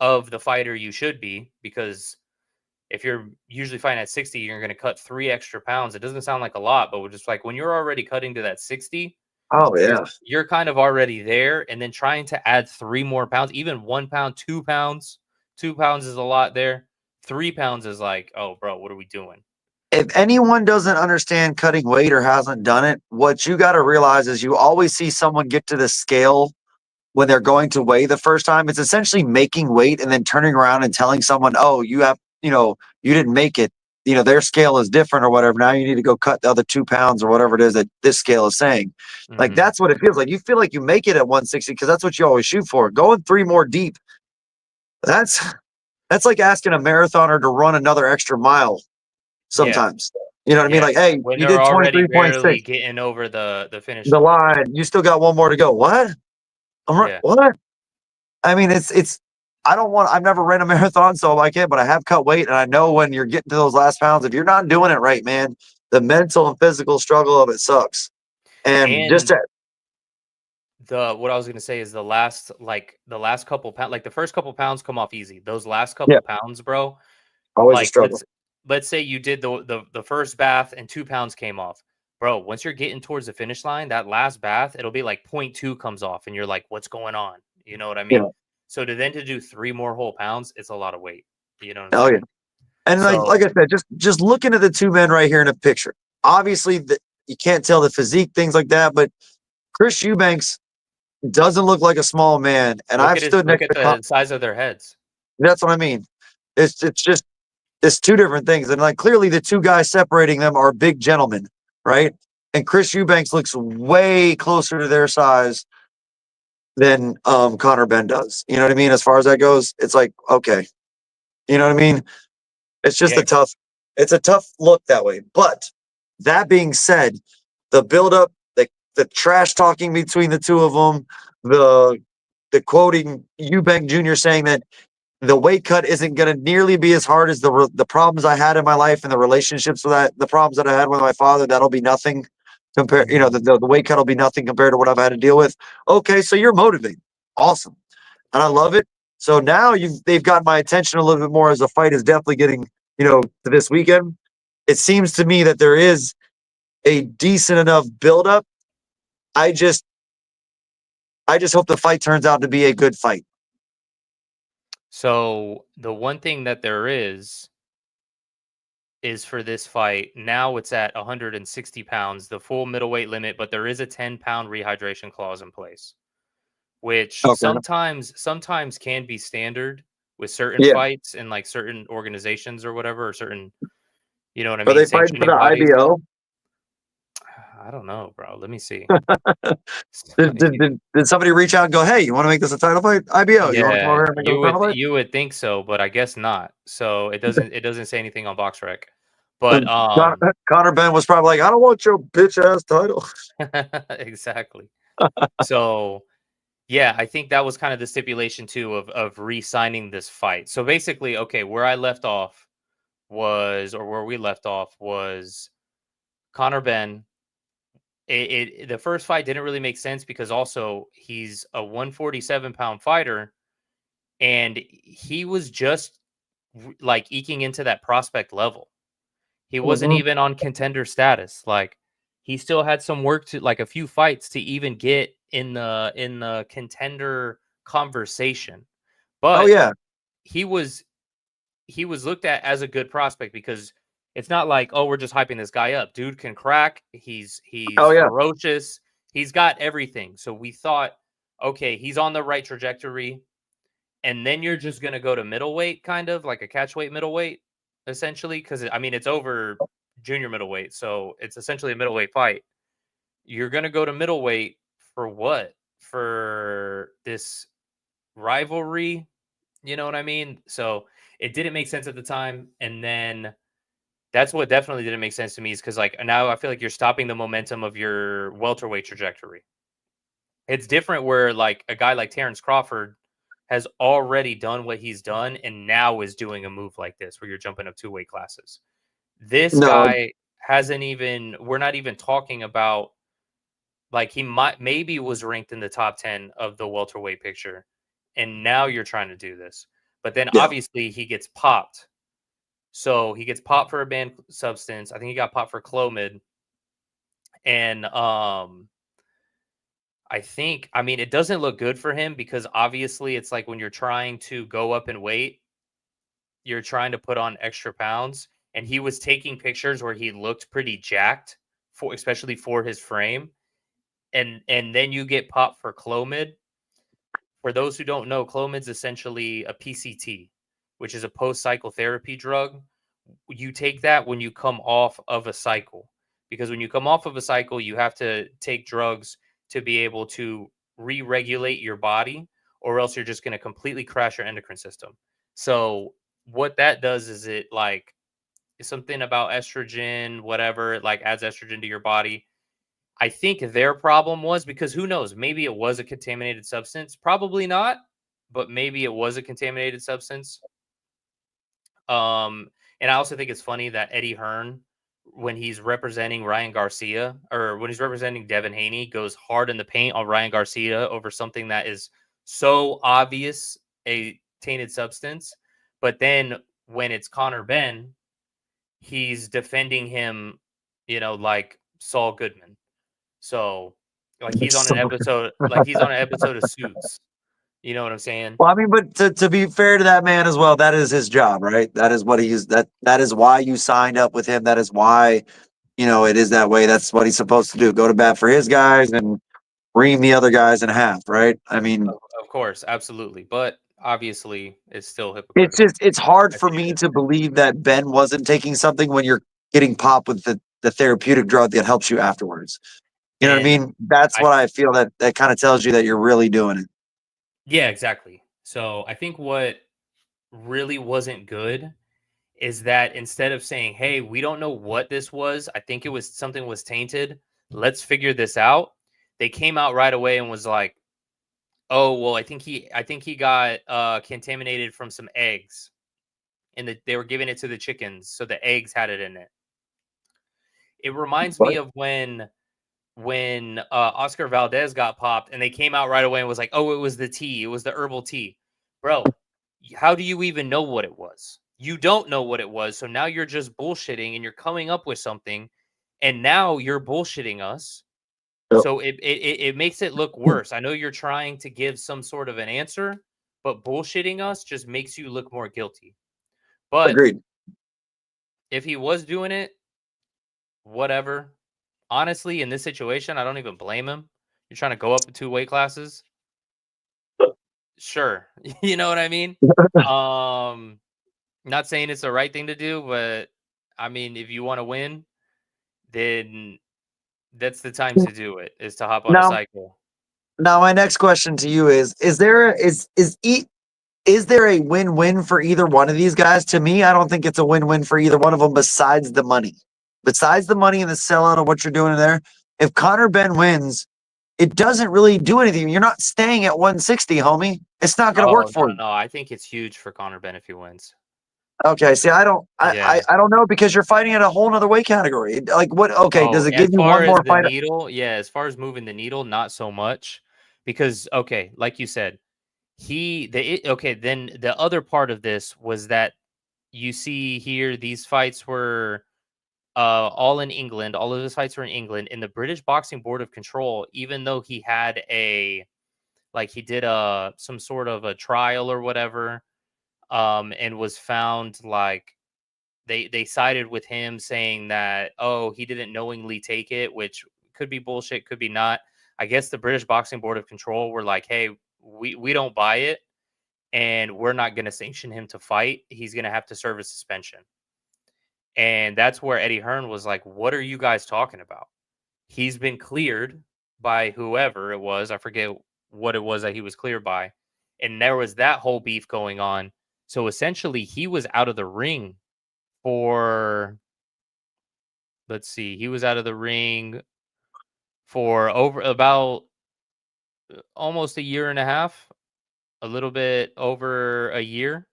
of the fighter you should be, because if you're usually fighting at 60, you're going to cut 3 extra pounds. It doesn't sound like a lot, but we're just like, when you're already cutting to that 60, Oh yeah. you're kind of already there. And then trying to add 3 more pounds, even 1 pound, 2 pounds, 2 pounds is a lot there. 3 pounds is like, oh, bro, what are we doing? If anyone doesn't understand cutting weight or hasn't done it, what you got to realize is you always see someone get to the scale when they're going to weigh the first time. It's essentially making weight and then turning around and telling someone, oh, you didn't make it. Their scale is different or whatever. Now you need to go cut the other 2 pounds or whatever it is that this scale is saying. Like, Hmm. that's what it feels like. You feel like you make it at 160 because that's what you always shoot for. Going 3 more deep, that's that's like asking a marathoner to run another extra mile Yeah. sometimes. You know what I mean? Yeah. Like, hey, When you they're did already 23.6. barely getting over the finish The line. line, you still got one more to go. What? I'm right. Yeah. What? I mean, it's. I don't want. I've never ran a marathon, so I can't. But I have cut weight, and I know when you're getting to those last pounds, if you're not doing it right, man, the mental and physical struggle of it sucks. And just And to, the what I was gonna say is the last couple pounds, like the first couple pounds come off easy. Those last yeah, couple pounds, bro, always a like struggle. let's say you did the first bath and 2 pounds came off. Bro, once you're getting towards the finish line, that last bath, it'll be like point 0.2 comes off, and you're like, what's going on? You know what I mean? Yeah. So to do 3 more whole pounds, it's a lot of weight. You know what I'm Oh yeah. saying? And like So I said, just looking at the two men right here in a picture. Obviously, you can't tell the physique, things like that, but Chris Eubanks doesn't look like a small man. And I've stood look next at to. the size of their heads. That's what I mean. It's just it's two different things, and like clearly the two guys separating them are big gentlemen, right? And Chris Eubanks looks way closer to their size than Conor Benn does. You know what I mean? As far as that goes, it's like okay, you know what I mean? It's just Yeah. a tough. It's a tough look that way. But that being said, the buildup, the trash talking between the two of them, the the quoting Eubank Jr. saying that the weight cut isn't going to nearly be as hard as the problems I had in my life and the relationships with the problems that I had with my father. That'll be nothing compared. Mhm. The weight cut will be nothing compared to what I've had to deal with. Okay, so you're motivated, awesome, and I love it. So now they've got my attention a little bit more as the fight is definitely getting to this weekend. It seems to me that there is a decent enough buildup. I just I just hope the fight turns out to be a good fight. So the one thing that there is for this fight. Now it's at 160 pounds, the full middleweight limit, but there is a 10-pound rehydration clause in place, which Okay. sometimes can be standard with certain Yeah. fights and like certain organizations or whatever, or certain, you know what I Are mean, they fighting for the sanctioning bodies. IBO? I don't know, bro. Let me see. Did somebody reach out and go, hey, you want to make this a title fight? IBO, you want to come over Yeah, here and make this a title fight? you would think so, but I guess not. So it doesn't say anything on BoxRec. But And Connor Ben was probably like, I don't want your bitch ass title. exactly. So yeah, I think that was kind of the stipulation too of re-signing this fight. So basically, okay, where I left off was, or where we left off was, Conor Benn. The first fight didn't really make sense because also he's a 147-pound fighter, and he was just like eking into that prospect level. He wasn't Mhm. even on contender status. Like he still had some work to, like a few fights to even get in the contender conversation. Oh But yeah, he was he was looked at as a good prospect because it's not like, oh, we're just hyping this guy up. Dude can crack. He's oh yeah. ferocious. He's got everything. So we thought, okay, he's on the right trajectory. And then you're just gonna go to middleweight, kind of like a catchweight middleweight, essentially, because I mean it's over junior middleweight, so it's essentially a middleweight fight. You're gonna go to middleweight for what? For this rivalry, you know what I mean? So it didn't make sense at the time, and then that's what definitely didn't make sense to me is because like now I feel like you're stopping the momentum of your welterweight trajectory. It's different where like a guy like Terrence Crawford has already done what he's done and now is doing a move like this where you're jumping up two weight classes. This No, guy hasn't even we're not even talking about like he might maybe was ranked in the top 10 of the welterweight picture and now you're trying to do this. But then yeah. obviously he gets popped. So he gets popped for a banned substance. I think he got popped for Clomid and I mean, it doesn't look good for him because obviously it's like when you're trying to go up in weight, you're trying to put on extra pounds. And he was taking pictures where he looked pretty jacked for especially for his frame. And then you get popped for Clomid. For those who don't know, Clomid's essentially a PCT, which is a post cycle therapy drug. You take that when you come off of a cycle because when you come off of a cycle you have to take drugs to be able to re-regulate your body or else you're just going to completely crash your endocrine system. So what that does is it like something about estrogen, whatever, it like adds estrogen to your body. I think their problem was because who knows, maybe it was a contaminated substance, probably not, but maybe it was a contaminated substance. And I also think it's funny that Eddie Hearn, when he's representing Ryan Garcia or when he's representing Devin Haney, goes hard in the paint on Ryan Garcia over something that is so obvious a tainted substance. But then when it's Conor Benn, he's defending him, like Saul Goodman. So like he's on an So, episode, like he's on an episode of Suits. You know what I'm saying? well, I mean, but to be fair to that man as well, that is his job, right? That is what he's that is why you signed up with him. That is why, it is that way. That's what he's supposed to do. Go to bat for his guys and ream the other guys in half, right? I mean, Of course, absolutely. But obviously, it's still it's hypocritical. just it's hard I for think me it is. to believe that Ben wasn't taking something when you're getting popped with the therapeutic drug that helps you afterwards. You know what I And mean? That's I, what I feel that kind of tells you that you're really doing it. yeah, exactly. So I think what really wasn't good is that instead of saying, "Hey, we don't know what this was. I think it was something was tainted. Let's figure this out." They came out right away and was like, "Oh, well, I think he got contaminated from some eggs, and they were giving it to the chickens, so the eggs had it in it." It reminds me What? of when Oscar Valdez got popped and they came out right away and was like, "Oh, it was the tea. It was the herbal tea." Bro, how do you even know what it was? You don't know what it was. So now you're just bullshitting and you're coming up with something and now you're bullshitting us. Yep. So it makes it look worse. I know you're trying to give some sort of an answer, but bullshitting us just makes you look more guilty. But Agreed. if he was doing it, whatever. Honestly, in this situation, I don't even blame him. You're trying to go up two weight classes. Sure. You know what I mean? Um, not saying it's the right thing to do, but I mean, if you want to win, then that's the time to do it, is to hop on a Now, cycle. now my next question to you is there a win-win for either one of these guys? To me, I don't think it's a win-win for either one of them besides the money. Besides the money and the sellout of what you're doing there, if Conor Benn wins, it doesn't really do anything. You're not staying at 160, homie. It's not going to work Oh, for no, you. no. I think it's huge for Conor Benn if he wins. Okay, see, Yeah. I don't know because you're fighting at a whole nother weight category. Like what? Okay, does Oh, it as give you far one as more the fight? needle, yeah, as far as moving the needle, not so much because okay, like you said, okay, then the other part of this was that you see here these fights were all in England. All of his fights were in England. In the British Boxing Board of Control, even though he had he did some sort of a trial or whatever, and was found like they sided with him saying that he didn't knowingly take it, which could be bullshit, could be not. I guess the British Boxing Board of Control were like, hey, we don't buy it, and we're not going to sanction him to fight. He's going to have to serve a suspension. And that's where Eddie Hearn was like, what are you guys talking about? He's been cleared by whoever it was. I forget what it was that he was cleared by. And there was that whole beef going on. So essentially, he was out of the ring for, let's see, he was out of the ring for over about almost a year and a half, a little bit over a year.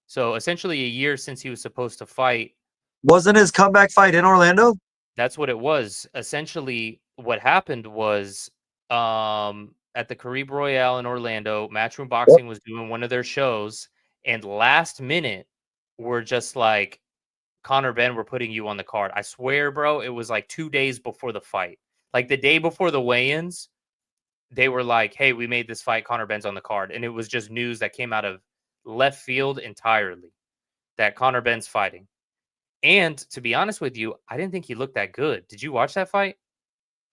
So essentially, a year since he was supposed to fight. Wasn't his comeback fight in Orlando? That's what it was. Essentially, what happened was at the Caribe Royale in Orlando, Matchroom Yep. Boxing was doing one of their shows, and last minute, we're just like, Conor Benn, we're putting you on the card. I swear, bro, it was like 2 days before the fight. Like the day before the weigh-ins, they were like, hey, we made this fight. Conor Benn's on the card. And it was just news that came out of left field entirely that Conor Benn's fighting. And to be honest with you, I didn't think he looked that good. Did you watch that fight?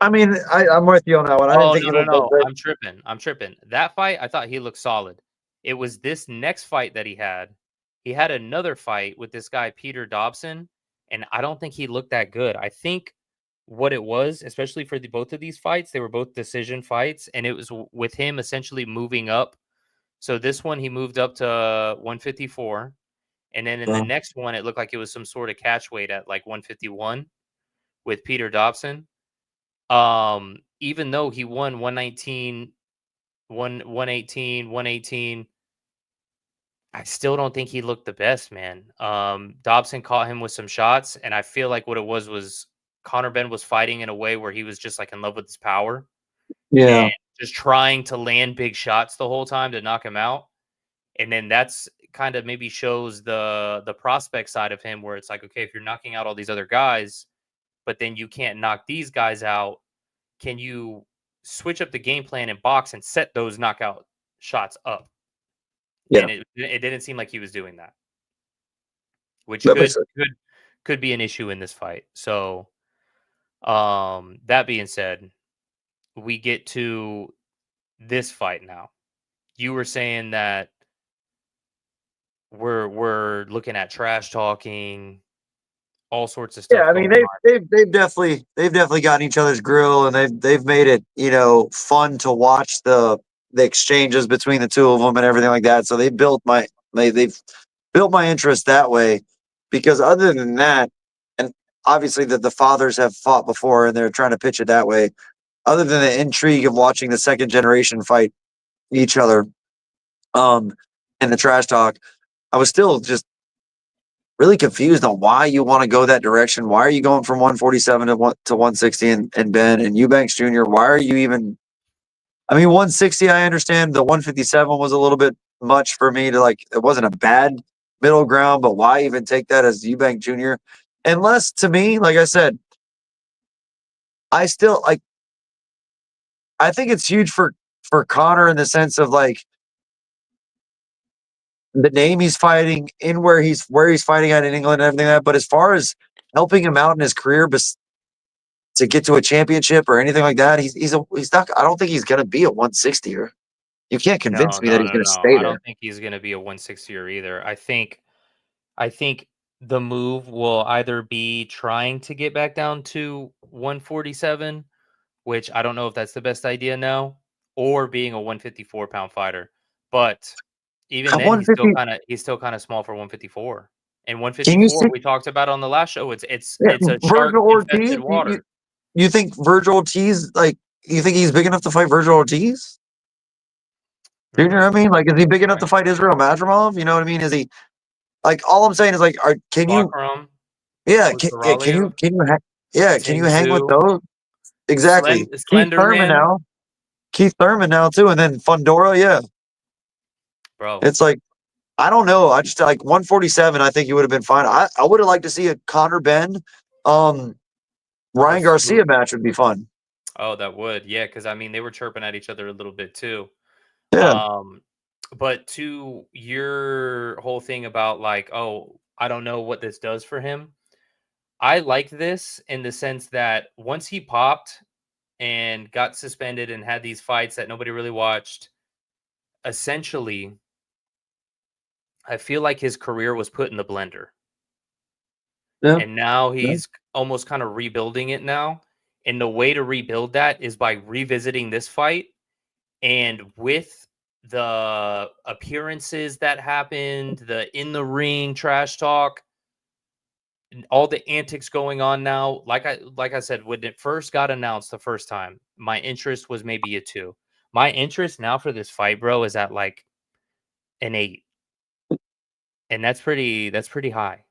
I mean, I'm with you on that one. I didn't Oh, think he no, no, looked that no. great. I'm tripping. I'm tripping. That fight, I thought he looked solid. It was this next fight that he had. He had another fight with this guy, Peter Dobson, and I don't think he looked that good. I think what it was, especially for both of these fights, they were both decision fights, and it was with him essentially moving up. So this one, he moved up to 154. And then in the Yeah. next one, it looked like it was some sort of catch weight at like 151 with Peter Dobson. Even though he won 119, 118, 118, I still don't think he looked the best, man. Dobson caught him with some shots, and I feel like what it was Conor Benn was fighting in a way where he was just like in love with his power Yeah. and just trying to land big shots the whole time to knock him out. And then that's kind of maybe shows the prospect side of him where it's like, okay, if you're knocking out all these other guys, but then you can't knock these guys out, can you switch up the game plan and box and set those knockout shots up? Yeah. And it didn't seem like he was doing that, which That makes sense. could be an issue in this fight. So that being said, we get to this fight now. You were saying that we're looking at trash talking, all sorts of Yeah, stuff I going mean on. they've definitely gotten each other's grill, and they've made it fun to watch the exchanges between the two of them and everything like that. So they've built my interest that way, because other than that, and obviously that the fathers have fought before and they're trying to pitch it that way. Other than the intrigue of watching the second generation fight each other, um, and the trash talk, I was still just really confused on why you want to go that direction. Why are you going from 147 to 160 and Benn and Eubanks Jr.? Why are you even? I mean, 160, I understand. The 157 was a little bit much for me to like. It wasn't a bad middle ground, but why even take that as Eubank Jr.? Unless to me, like I said, I still like. I think it's huge for Conor in the sense of like the name he's fighting in where he's fighting at in England and everything like that. But as far as helping him out in his career, to get to a championship or anything like that, he's not. I don't think he's gonna be a 160er. You can't No, convince me that no, he's no, gonna no. stay I there. don't think he's going to be a 160er either. I think the move will either be trying to get back down to 147, which I don't know if that's the best idea now, or being a 154-pound fighter. But even At then, 150, he's still kind of small for 154. And can you 154, see we talked about on the last show. yeah, It's a shark Virgil Ortiz? infested water. You think Virgil Ortiz like you think he's big enough to fight Virgil Ortiz Jr.? I mean, like, is he big enough to Right. fight Israel Madrimov? You know what I mean? Is he? Like all I'm saying is like, can you? Bakaram, Yeah, Uzaraliev, can you hang with Tangzu, those? Exactly. Keith Thurman Slenderman, now. Keith Thurman now too, and then Fundora. Yeah, bro. it's like I don't know. I just like 147. I think he would have been fine. I would have liked to see a Conor Benn, um, Ryan Versus Garcia who? match would be fun. Oh, that would, yeah, because I mean they were chirping at each other a little bit too. Yeah, Um, but to your whole thing about like, oh, I don't know what this does for him. I like this in the sense that once he popped and got suspended and had these fights that nobody really watched, essentially, I feel like his career was put in the blender. yeah, And now yeah. he's almost kind of rebuilding it now. And the way to rebuild that is by revisiting this fight. And with the appearances that happened, the in the ring trash talk, and all the antics going on now, like I said, when it first got announced the first time, my interest was maybe a 2. My interest now for this fight, bro, is at like an 8. And that's pretty high.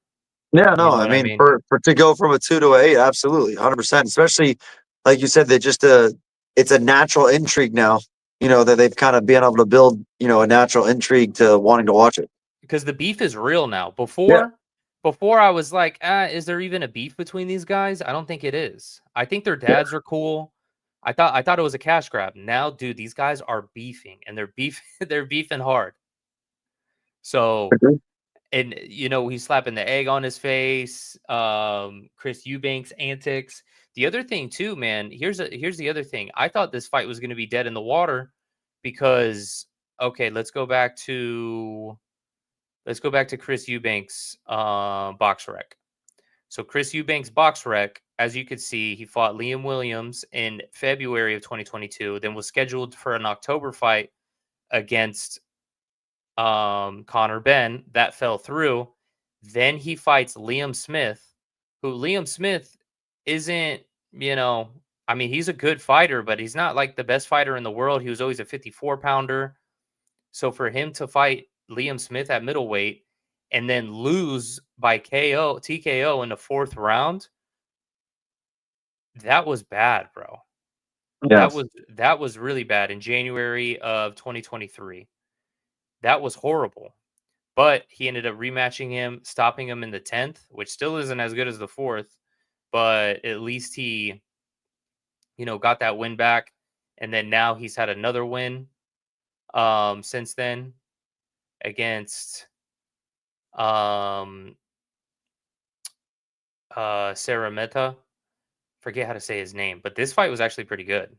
Yeah, You no, know I what I mean mean? for to go from a 2 to an 8, absolutely, 100%. Especially like you said, they just it's a natural intrigue now. That they've kind of been able to build, a natural intrigue to wanting to watch it. Because the beef is real now. Yeah, Before I was like, is there even a beef between these guys? I don't think it is. I think their yeah, dads are cool. I thought it was a cash grab. Now, dude, these guys are beefing and they're beef they're beefing hard. So, agree. and he's slapping the egg on his face. Chris Eubank's antics. The other thing too, man, here's the other thing. I thought this fight was going to be dead in the water because okay, let's go back to Chris Eubank's box rec. So Chris Eubank's box rec, as you could see, he fought Liam Williams in February of 2022, then was scheduled for an October fight against Conor Benn. That fell through. Then he fights Liam Smith, who Liam Smith isn't, I mean, he's a good fighter, but he's not like the best fighter in the world. He was always a 54 pounder. So for him to fight Liam Smith at middleweight and then lose by TKO in the 4th round, that was bad, bro. Yeah, That was really bad in January of 2023. That was horrible. But he ended up rematching him, stopping him in the 10th, which still isn't as good as the 4th, but at least he, got that win back. And then now he's had another win since then against um Sarah Mehta. Forget how to say his name, but this fight was actually pretty good.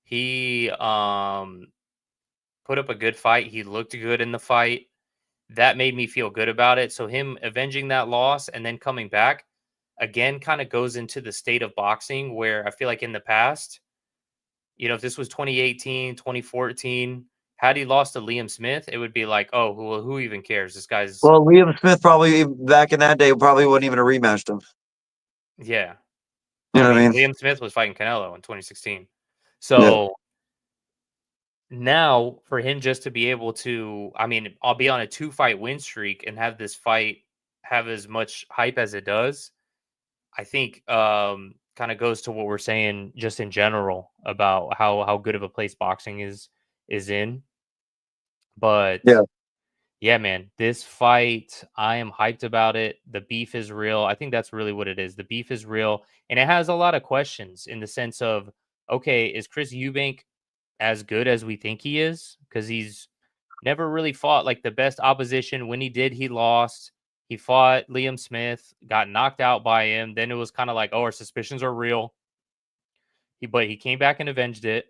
He put up a good fight. He looked good in the fight. That made me feel good about it. So him avenging that loss and then coming back again kind of goes into the state of boxing where I feel like in the past, if this was 2018, 2014, had he lost to Liam Smith, it would be like, oh, who even cares? This guy's well, Liam Smith probably back in that day probably wouldn't even have rematched him. yeah. You I know what I mean, mean? Liam Smith was fighting Canelo in 2016. Yeah, So now for him just to be able to, I mean, I'll be on a 2-fight win streak and have this fight have as much hype as it does, I think kind of goes to what we're saying just in general about how good of a place boxing is in. But yeah, yeah, man, this fight, I am hyped about it. The beef is real. I think that's really what it is. The beef is real, and it has a lot of questions in the sense of, okay, is Chris Eubank as good as we think he is? Because he's never really fought like the best opposition. When he did, he lost. He fought Liam Smith, got knocked out by him. Then it was kind of like, oh, our suspicions are real. But he came back and avenged it.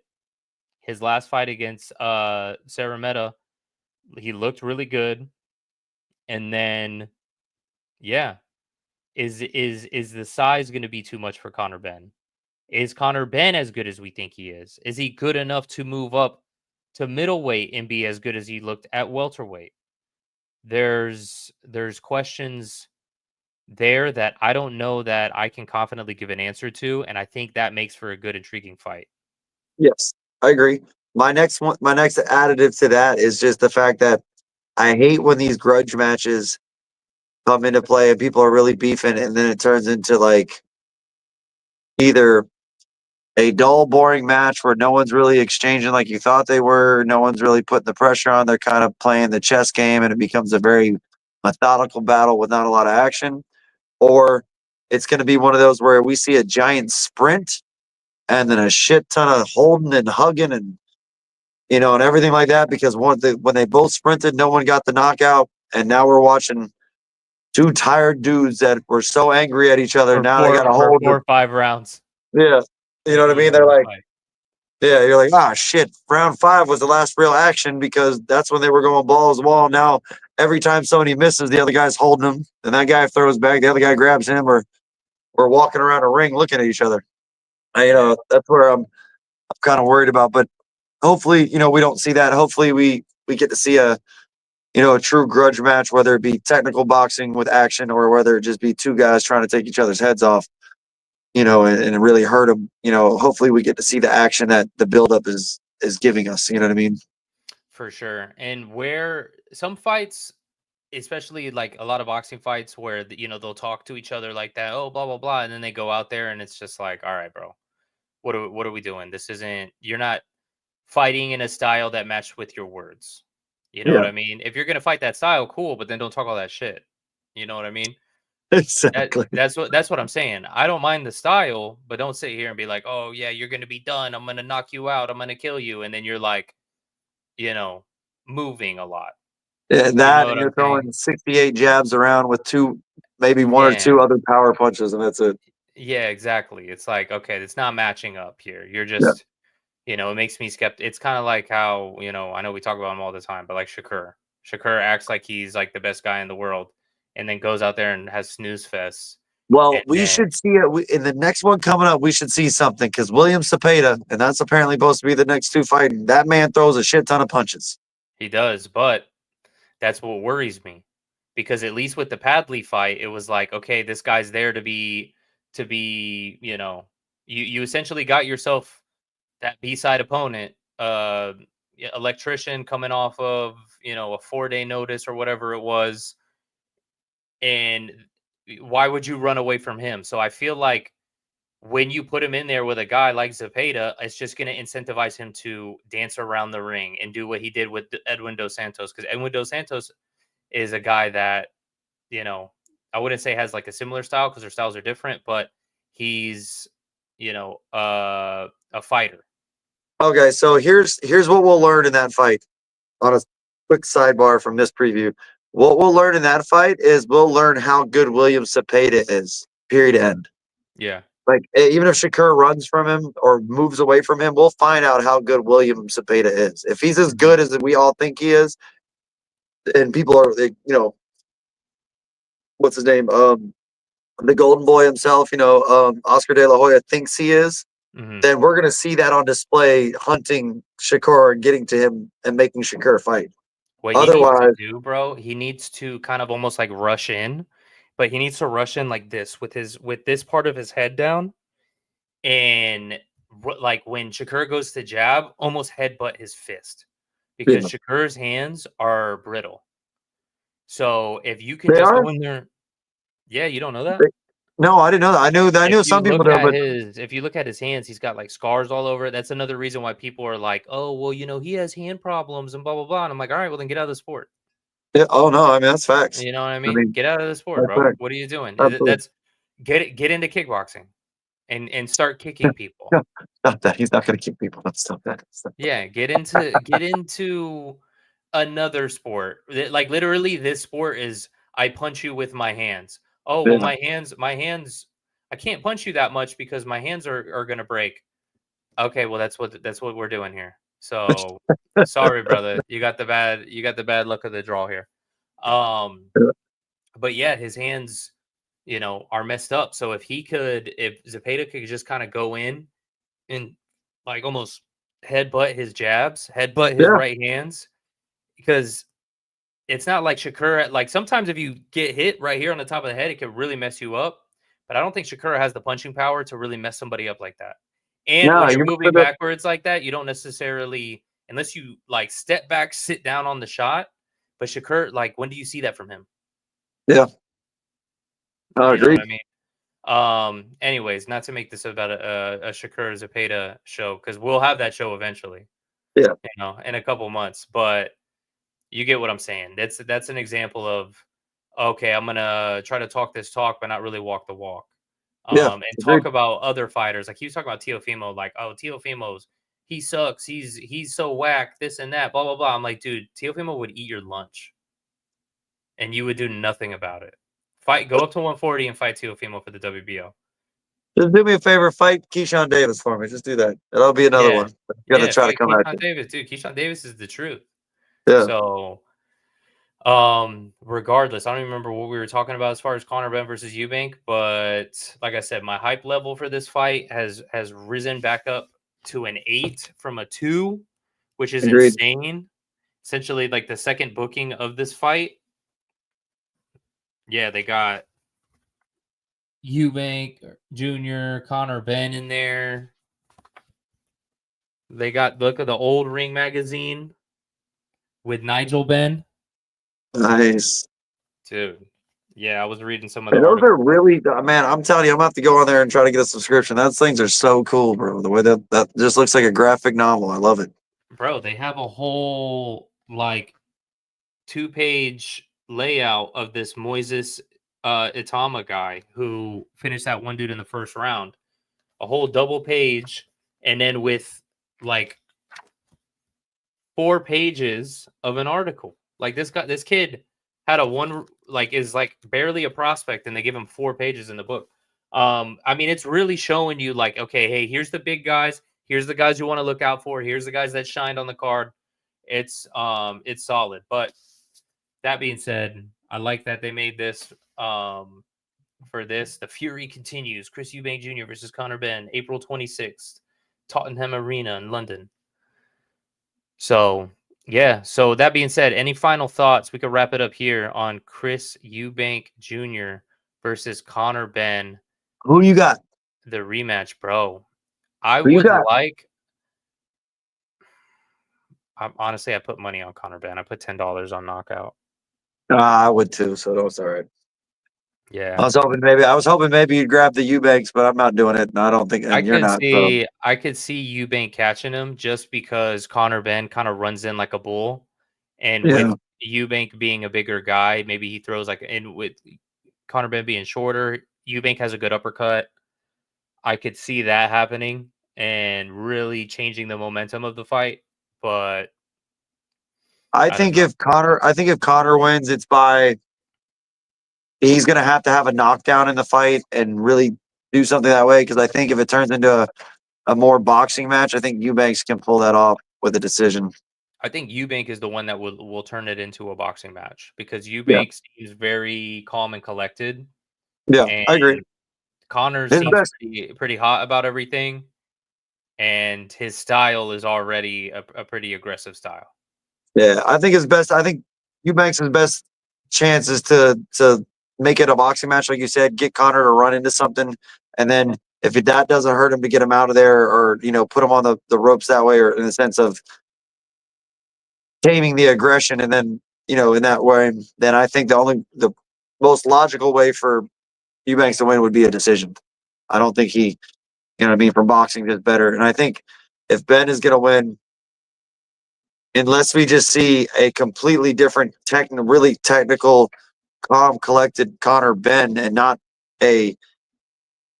His last fight against Sarah Mehta, he looked really good. And then, yeah, is the size going to be too much for Conor Benn? Is Conor Benn as good as we think he is? Is he good enough to move up to middleweight and be as good as he looked at welterweight? There's questions there that I don't know that I can confidently give an answer to, and I think that makes for a good, intriguing fight. yes, I agree. My next additive to that is just the fact that I hate when these grudge matches come into play and people are really beefing, and then it turns into like either a dull, boring match where no one's really exchanging like you thought they were, no one's really putting the pressure on, they're kind of playing the chess game, and it becomes a very methodical battle with not a lot of action, or it's going to be one of those where we see a giant sprint and then a shit ton of holding and hugging and and everything like that, because when they both sprinted, no one got the knockout, and now we're watching two tired dudes that were so angry at each other. For Now they got to for hold 4 the or 5 rounds. yeah, you know what I mean? They're Easily like, fight. yeah, you're like, ah, shit. Round 5 was the last real action because that's when they were going balls to the wall. Now every time somebody misses, the other guy's holding them, and that guy throws back, the other guy grabs him, or we're walking around a ring looking at each other. Yeah. That's where I'm kind of worried about, but hopefully, we don't see that. Hopefully, we get to see a true grudge match, whether it be technical boxing with action or whether it just be two guys trying to take each other's heads off, and really hurt them. Hopefully, we get to see the action that the buildup is giving us. You know what I mean? For sure. And where some fights, especially like a lot of boxing fights where they'll talk to each other like that, oh blah blah blah, and then they go out there and it's just like, all right, bro, what are we doing? This isn't You're not fighting in a style that matched with your words. You know what Yeah, I mean? If you're gonna fight that style, cool, but then don't talk all that shit. You know what I mean? exactly. That's what I'm saying. I don't mind the style, but don't sit here and be like, oh yeah, you're gonna be done. I'm gonna knock you out. I'm gonna kill you, and then you're like, you know, moving a lot. Yeah, You know that, what and I'm you're saying? throwing 68 jabs around with maybe one or Yeah. two other power punches, and that's it. Yeah, exactly. It's like, okay, it's not matching up here. You're Yeah. just, it makes me skeptical. It's kind of like how, I know we talk about him all the time, but like Shakur. Shakur acts like he's like the best guy in the world and then goes out there and has snooze fests. Well, And we then should see it in the next one coming up. We should see something because William Cepeda, and that's apparently supposed to be the next two fighting. That man throws a shit ton of punches. he does, but that's what worries me because at least with the Padley fight, it was like, okay, this guy's there to be, you essentially got yourself that B-side opponent, electrician coming off of, a 4-day notice or whatever it was. And why would you run away from him? So I feel like when you put him in there with a guy like Zepeda, it's just going to incentivize him to dance around the ring and do what he did with Edwin Dos Santos. Because Edwin Dos Santos is a guy that, you know, I wouldn't say has like a similar style because their styles are different, but he's, a fighter. Okay, so here's what we'll learn in that fight. On a quick sidebar from this preview, what we'll learn in that fight is we'll learn how good William Cepeda is. Period. End. Yeah. Like even if Shakur runs from him or moves away from him, we'll find out how good William Cepeda is. If he's as Mhm. good as we all think he is, and people are, what's his name? The Golden Boy himself, Oscar De La Hoya thinks he is, Mhm. then we're gonna see that on display, hunting Shakur and getting to him and making Shakur fight. What he needs to Otherwise, do, bro, he needs to kind of almost like rush in, but he needs to rush in like this with this part of his head down and like when Shakur goes to jab, almost headbutt his fist because yeah, Shakur's hands are brittle. So if you can they just are. go in there, yeah, you don't know that. They, no, I didn't know that. I If knew you some people look do, at but his hands, he's got like scars all over it. That's another reason why people are like, "Oh, well, he has hand problems and blah blah blah." And I'm like, "All right, well then get out of the sport." yeah, oh no, I mean that's facts. You know what I I mean? mean Get out of the sport, that's bro. facts. What are you doing? Absolutely. That's get into kickboxing and start kicking people. No, stop that. He's not going to kick people. Don't stop that. Stop. Yeah, get into another sport. Like literally, this sport is I punch you with my hands. Oh well, Yeah. my hands. I can't punch you that much because my hands are gonna break. Okay, well that's what we're doing here. So sorry, brother. You got the bad luck of the draw here. Um, but yeah, his hands, are messed up. So if Zepeda could just kind of go in and like almost headbutt his jabs, headbutt his Yeah. right hands, because it's not like Shakur. Like sometimes if you get hit right here on the top of the head, it could really mess you up. But I don't think Shakur has the punching power to really mess somebody up like that. And No, when you're you moving backwards like that, you don't necessarily, unless you like step back, sit down on the shot. But Shakur, like, when do you see that from him? yeah. Oh, You know what agreed. I mean? Anyways, not to make this about a Shakur Zepeda show, because we'll have that show eventually, Yeah. in a couple months. But you get what I'm saying. That's an example of, okay, I'm gonna try to talk this talk, but not really walk the walk. Yeah. And Agreed. talk about other fighters. Like he was talking about Teofimo, like, oh, Teofimo's he sucks. He's so whack, this and that, blah blah blah. I'm like, dude, Teofimo would eat your lunch, and you would do nothing about it. Go up to 140 and fight Teofimo for the WBO. Just do me a favor, fight Keyshawn Davis for me. Just do that. That'll be another Yeah, one. I'm gonna yeah, try to fight come at Keyshawn you. Davis, dude. Keyshawn Davis is the truth. Yeah. So, regardless, I don't even remember what we were talking about as far as Conor Benn versus Eubank, but like I said, my hype level for this fight has risen back up to an 8 from a 2, which is Agreed. insane. Essentially, like the second booking of this fight. Yeah, they got Eubank Jr., Conor Benn in there. They got look at the old Ring magazine with Nigel Benn. Nice. Dude. Yeah, I was reading some of the And those are articles. really, man, I'm telling you, I'm gonna have to go on there and try to get a subscription. Those things are so cool, bro. The way that just looks like a graphic novel. I love it. Bro, they have a whole like 2-page layout of this Moises Itama guy who finished that one dude in the first round. A whole double page, and then with like 4 pages of an article. Like this kid had a one like is like barely a prospect, and they give him 4 pages in the book. I mean, it's really showing you like, okay, hey, here's the big guys, here's the guys you want to look out for, here's the guys that shined on the card. It's solid. But that being said, I like that they made this for this. The Fury continues. Chris Eubank Jr. versus Conor Benn, April 26th, Tottenham Arena in London. So, yeah. So, that being said, any final thoughts? We could wrap it up here on Chris Eubank Jr. versus Conor Benn, Who you got? the rematch, bro. I Who you would got? like, honestly, I put money on Conor Benn. I put $10 on knockout. I would too, so that's all right. Yeah. I was hoping maybe you'd grab the Eubanks, but I'm not doing it. And I don't think, and you're not. So I could see Eubank catching him just because Conor Benn kind of runs in like a bull, and with yeah, Eubank being a bigger guy, maybe he throws like in with Conor Benn being shorter. Eubank has a good uppercut. I could see that happening and really changing the momentum of the fight, but I don't know. I think if Connor wins, it's by he's gonna have to have a knockdown in the fight and really do something that way. Because I think if it turns into a more boxing match, I think Eubanks can pull that off with a decision. I think Eubank is the one that will turn it into a boxing match because Yeah, Eubank seems very calm and collected, yeah, and I agree. Connor His seems best, pretty hot about everything, and his style is already a pretty aggressive style. yeah, I think his best. I think Eubanks' best chance is to make it a boxing match, like you said, get Connor to run into something, and then if that doesn't hurt him to get him out of there, or put him on the ropes that way, or in the sense of taming the aggression, and then in that way, then I think the most logical way for Eubanks to win would be a decision. I don't think he, what I mean, from boxing is better, and I think if Benn is going to win, unless we just see a completely different really technical, calm, collected Conor Benn, and not a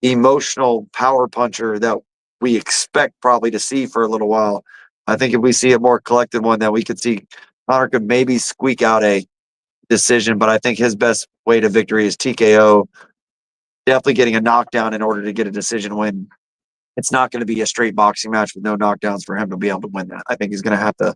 emotional power puncher that we expect probably to see for a little while. I think if we see a more collected one, that we could see Conor could maybe squeak out a decision, but I think his best way to victory is TKO. Definitely getting a knockdown in order to get a decision win. It's not going to be a straight boxing match with no knockdowns for him to be able to win that. I think he's going to have to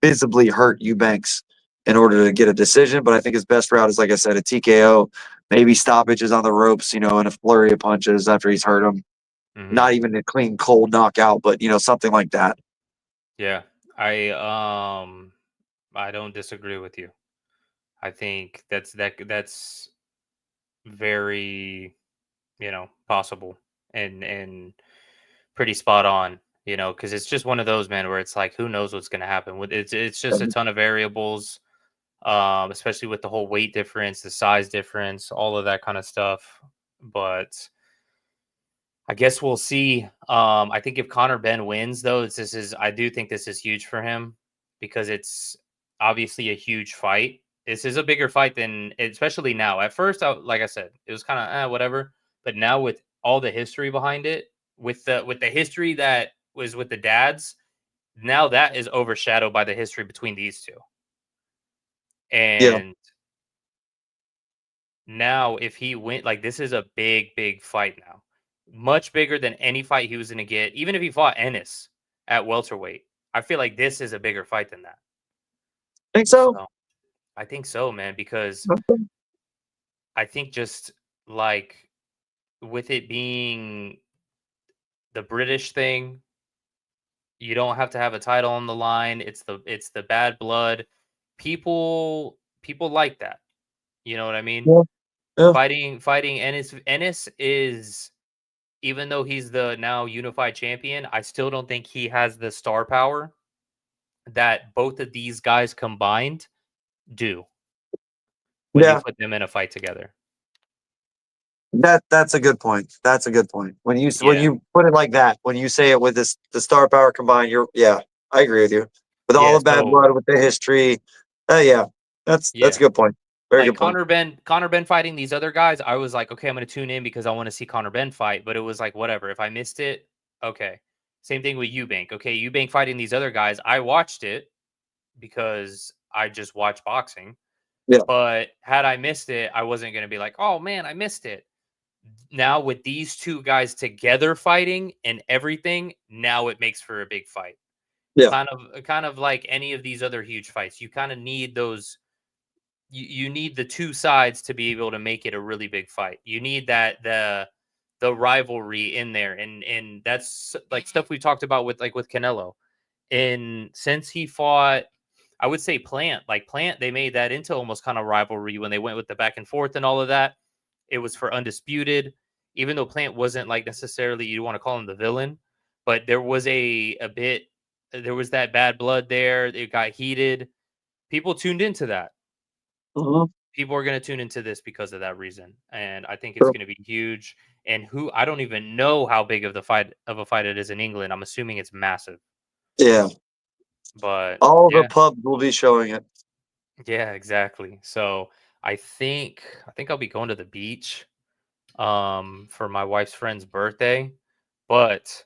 visibly hurt Eubanks in order to get a decision, but I think his best route is, like I said, a TKO, maybe stoppages on the ropes, and a flurry of punches after he's hurt him. Mm-hmm. Not even a clean, cold knockout, but something like that. Yeah, I don't disagree with you. I think that's very possible and pretty spot on. Because it's just one of those, man, where it's like who knows what's going to happen. It's just a ton of variables. especially with the whole weight difference, the size difference, all of that kind of stuff. But I guess we'll see. I think if Conor Benn wins, though, I do think this is huge for him because it's obviously a huge fight. This is a bigger fight than, especially now. At first, like I said, it was kind of whatever, but now with all the history behind it, with the history that was with the dads, now that is overshadowed by the history between these two. Yeah. And now, if he win, like this is a big fight now, much bigger than any fight he was going to get. Even if he fought Ennis at welterweight, I feel like this is a bigger fight than that. Think so? So I think so, man, because I think just like with it being the British thing, you don't have to have a title on the line. It's the bad blood. People like that. You know what I mean? Yeah. Yeah. Fighting Ennis is, even though he's the now unified champion, I still don't think he has the star power that both of these guys combined do when you Yeah. put them in a fight together. That's a good point. That's a good point. When Yeah. you put it like that, when you say it with the star power combined, I agree with you. With all Yeah. the bad So blood, with the history, yeah, that's a yeah, good point. Very like good point. Conor Ben fighting these other guys, I was like, okay, I'm gonna tune in because I want to see Conor Ben fight. But it was like whatever. If I missed it, okay. Same thing with Eubank. Okay, Eubank fighting these other guys, I watched it because I just watch boxing. Yeah, But had I missed it, I wasn't going to be like, "Oh man, I missed it." Now with these two guys together fighting and everything, now it makes for a big fight. yeah, Kind of like any of these other huge fights. You kind of need those you need the two sides to be able to make it a really big fight. You need that the rivalry in there, and that's like stuff we talked about with Canelo. And since he fought, I would say Plant, they made that into almost kind of rivalry when they went with the back and forth and all of that. It was for undisputed, even though Plant wasn't like necessarily you want to call him the villain, but there was a bit, there was that bad blood there. It got heated. People tuned into that. mhm, People are going to tune into this because of that reason, and I think it's true. going to be huge. And who I don't even know how big of a fight it is in England. I'm assuming it's massive, Yeah, but all the yeah. pubs will be showing it. Yeah, exactly. So I think I'll be going to the beach for my wife's friend's birthday, but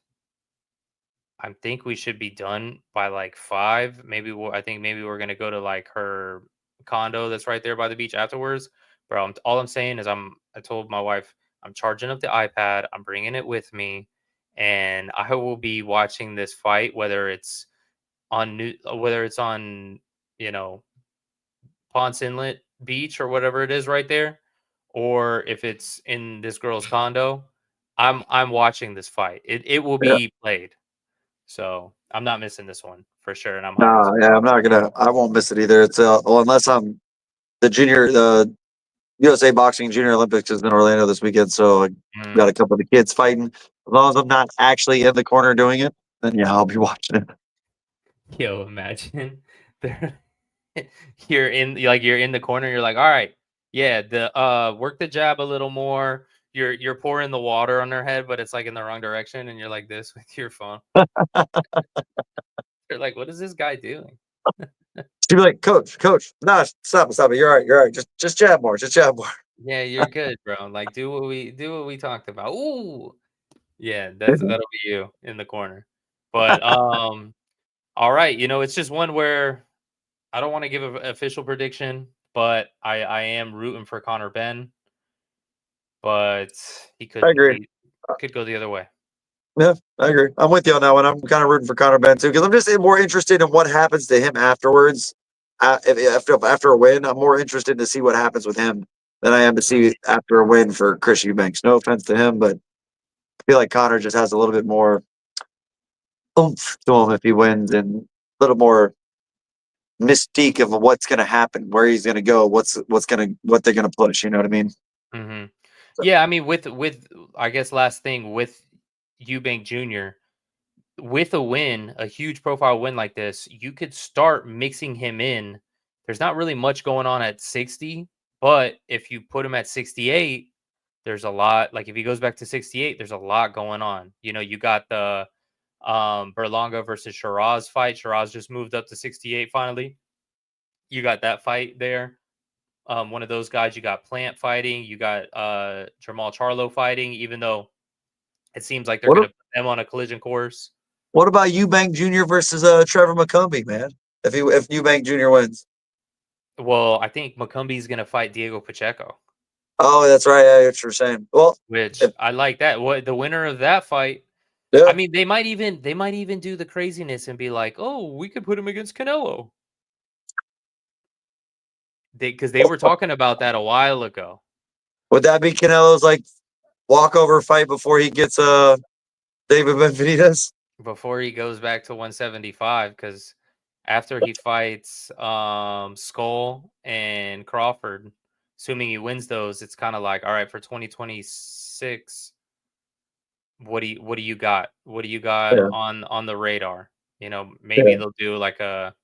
I think we should be done by like 5. I think maybe we're gonna go to like her condo that's right there by the beach afterwards. Bro, all I'm saying is I told my wife I'm charging up the iPad, I'm bringing it with me, and I will be watching this fight whether it's on, you know, Ponce Inlet Beach or whatever it is right there, or if it's in this girl's condo, I'm watching this fight. It will Yeah. be played. So I'm not missing this one for sure, and I'm hyped. Nah, yeah, I won't miss it either. It's well, unless I'm the USA Boxing Junior Olympics is in Orlando this weekend, so I got Mm. a couple of the kids fighting. As long as I'm not actually in the corner doing it, then yeah, I'll be watching it. Yo, imagine there you're in the corner, you're like, all right, yeah, the work the jab a little more. You're pouring the water on their head, but it's like in the wrong direction, and you're like this with your phone. You're like, what is this guy doing? She'd be like, Coach, nah, stop it. You're all right. Just jab more. Yeah, you're good, bro. Like, do what we talked about. Ooh, yeah, that'll be you in the corner. But all right, it's just one where I don't want to give an official prediction, but I am rooting for Conor Ben, but he I could agree. he could go the other way. Yeah, I agree. I'm with you on that one. I'm kind of rooting for Conor Ben too because I'm just more interested in what happens to him afterwards. After a win, I'm more interested to see what happens with him than I am to Mhm. see after a win for Chris Eubanks. No offense to him, but I feel like Conor just has a little bit more oomph to him if he wins and a little more mystique of what's going to happen, where he's going to go, what they're going to push. You know what I mean? Mhm. So, Yeah, I mean with I guess last thing with Eubank Jr. with a win, a huge profile win like this, you could start mixing him in there's not really much going on at 60, but if you put him at 68, there's a lot. Like if he goes back to 68, there's a lot going on. You know, you got the Berlanga versus Shiraz fight. Shiraz just moved up to 68 finally. You got that fight there. One of those guys. You got Plant fighting. You got Jamal Charlo fighting, even though it seems like they're going to put them on a collision course. What about Eubank Jr. versus Trevor McCumbee, man? If Eubank Jr. wins. Well, I think McCumbie's going to fight Diego Pacheco. Oh, that's right. Yeah, what you're saying. Well, I like that. What the winner of that fight? Yeah. I mean, they might even do the craziness and be like, "Oh, we could put him against Canelo." Because they were talking about that a while ago. Would that be Canelo's like walkover fight before he gets David Benavidez? Before he goes back to 175, because after he fights Skull and Crawford, assuming he wins those, it's kind of like, all right, for 2026, what do you got? What do you got on the radar? You know, maybe they'll do like a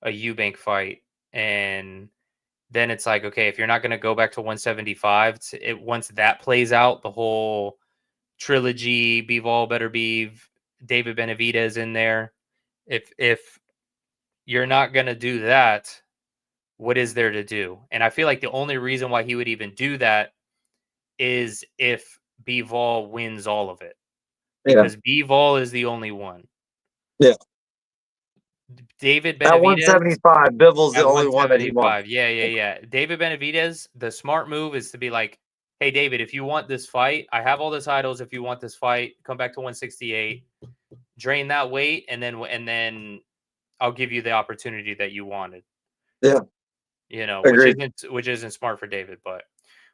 Eubank fight, and then it's like, okay, if you're not going to go back to 175, once that plays out, the whole trilogy, Bivol, Better Beef, David Benavidez in there. If you're not going to do that, what is there to do? And I feel like the only reason why he would even do that is if Bivol wins all of it. Because Bivol is the only one. Yeah. David Benavidez. At 175, Bivol's the only one that he won. Yeah. David Benavidez, the smart move is to be like, hey, David, if you want this fight, I have all the titles. If you want this fight, come back to 168, drain that weight, and then I'll give you the opportunity that you wanted. Yeah. You know, Agreed. which isn't smart for David, but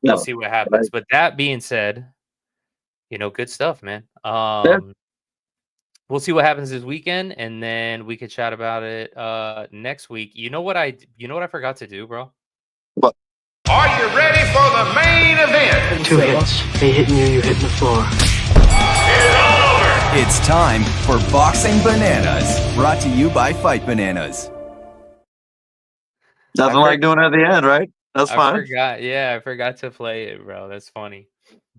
we'll see what happens. But that being said, you know, good stuff, man. We'll see what happens this weekend, and then we could chat about it next week. You know what I forgot to do, bro? What? Are you ready for the main event? 2 hits. They hitting you, you hitting the floor. It's time for Boxing Bananas, brought to you by Fight Bananas. Nothing like doing it at the end, right? That's fine. I forgot to play it, bro. That's funny.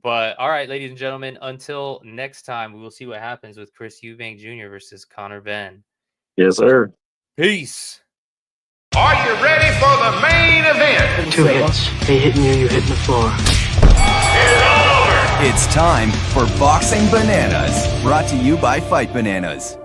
But all right, ladies and gentlemen, until next time, we will see what happens with Chris Eubank Jr. versus Conor Benn. Yes, sir. Peace. Are you ready for the main event? 2 hits. They hitting you, you hitting the floor. It's time for Boxing Bananas, brought to you by Fight Bananas.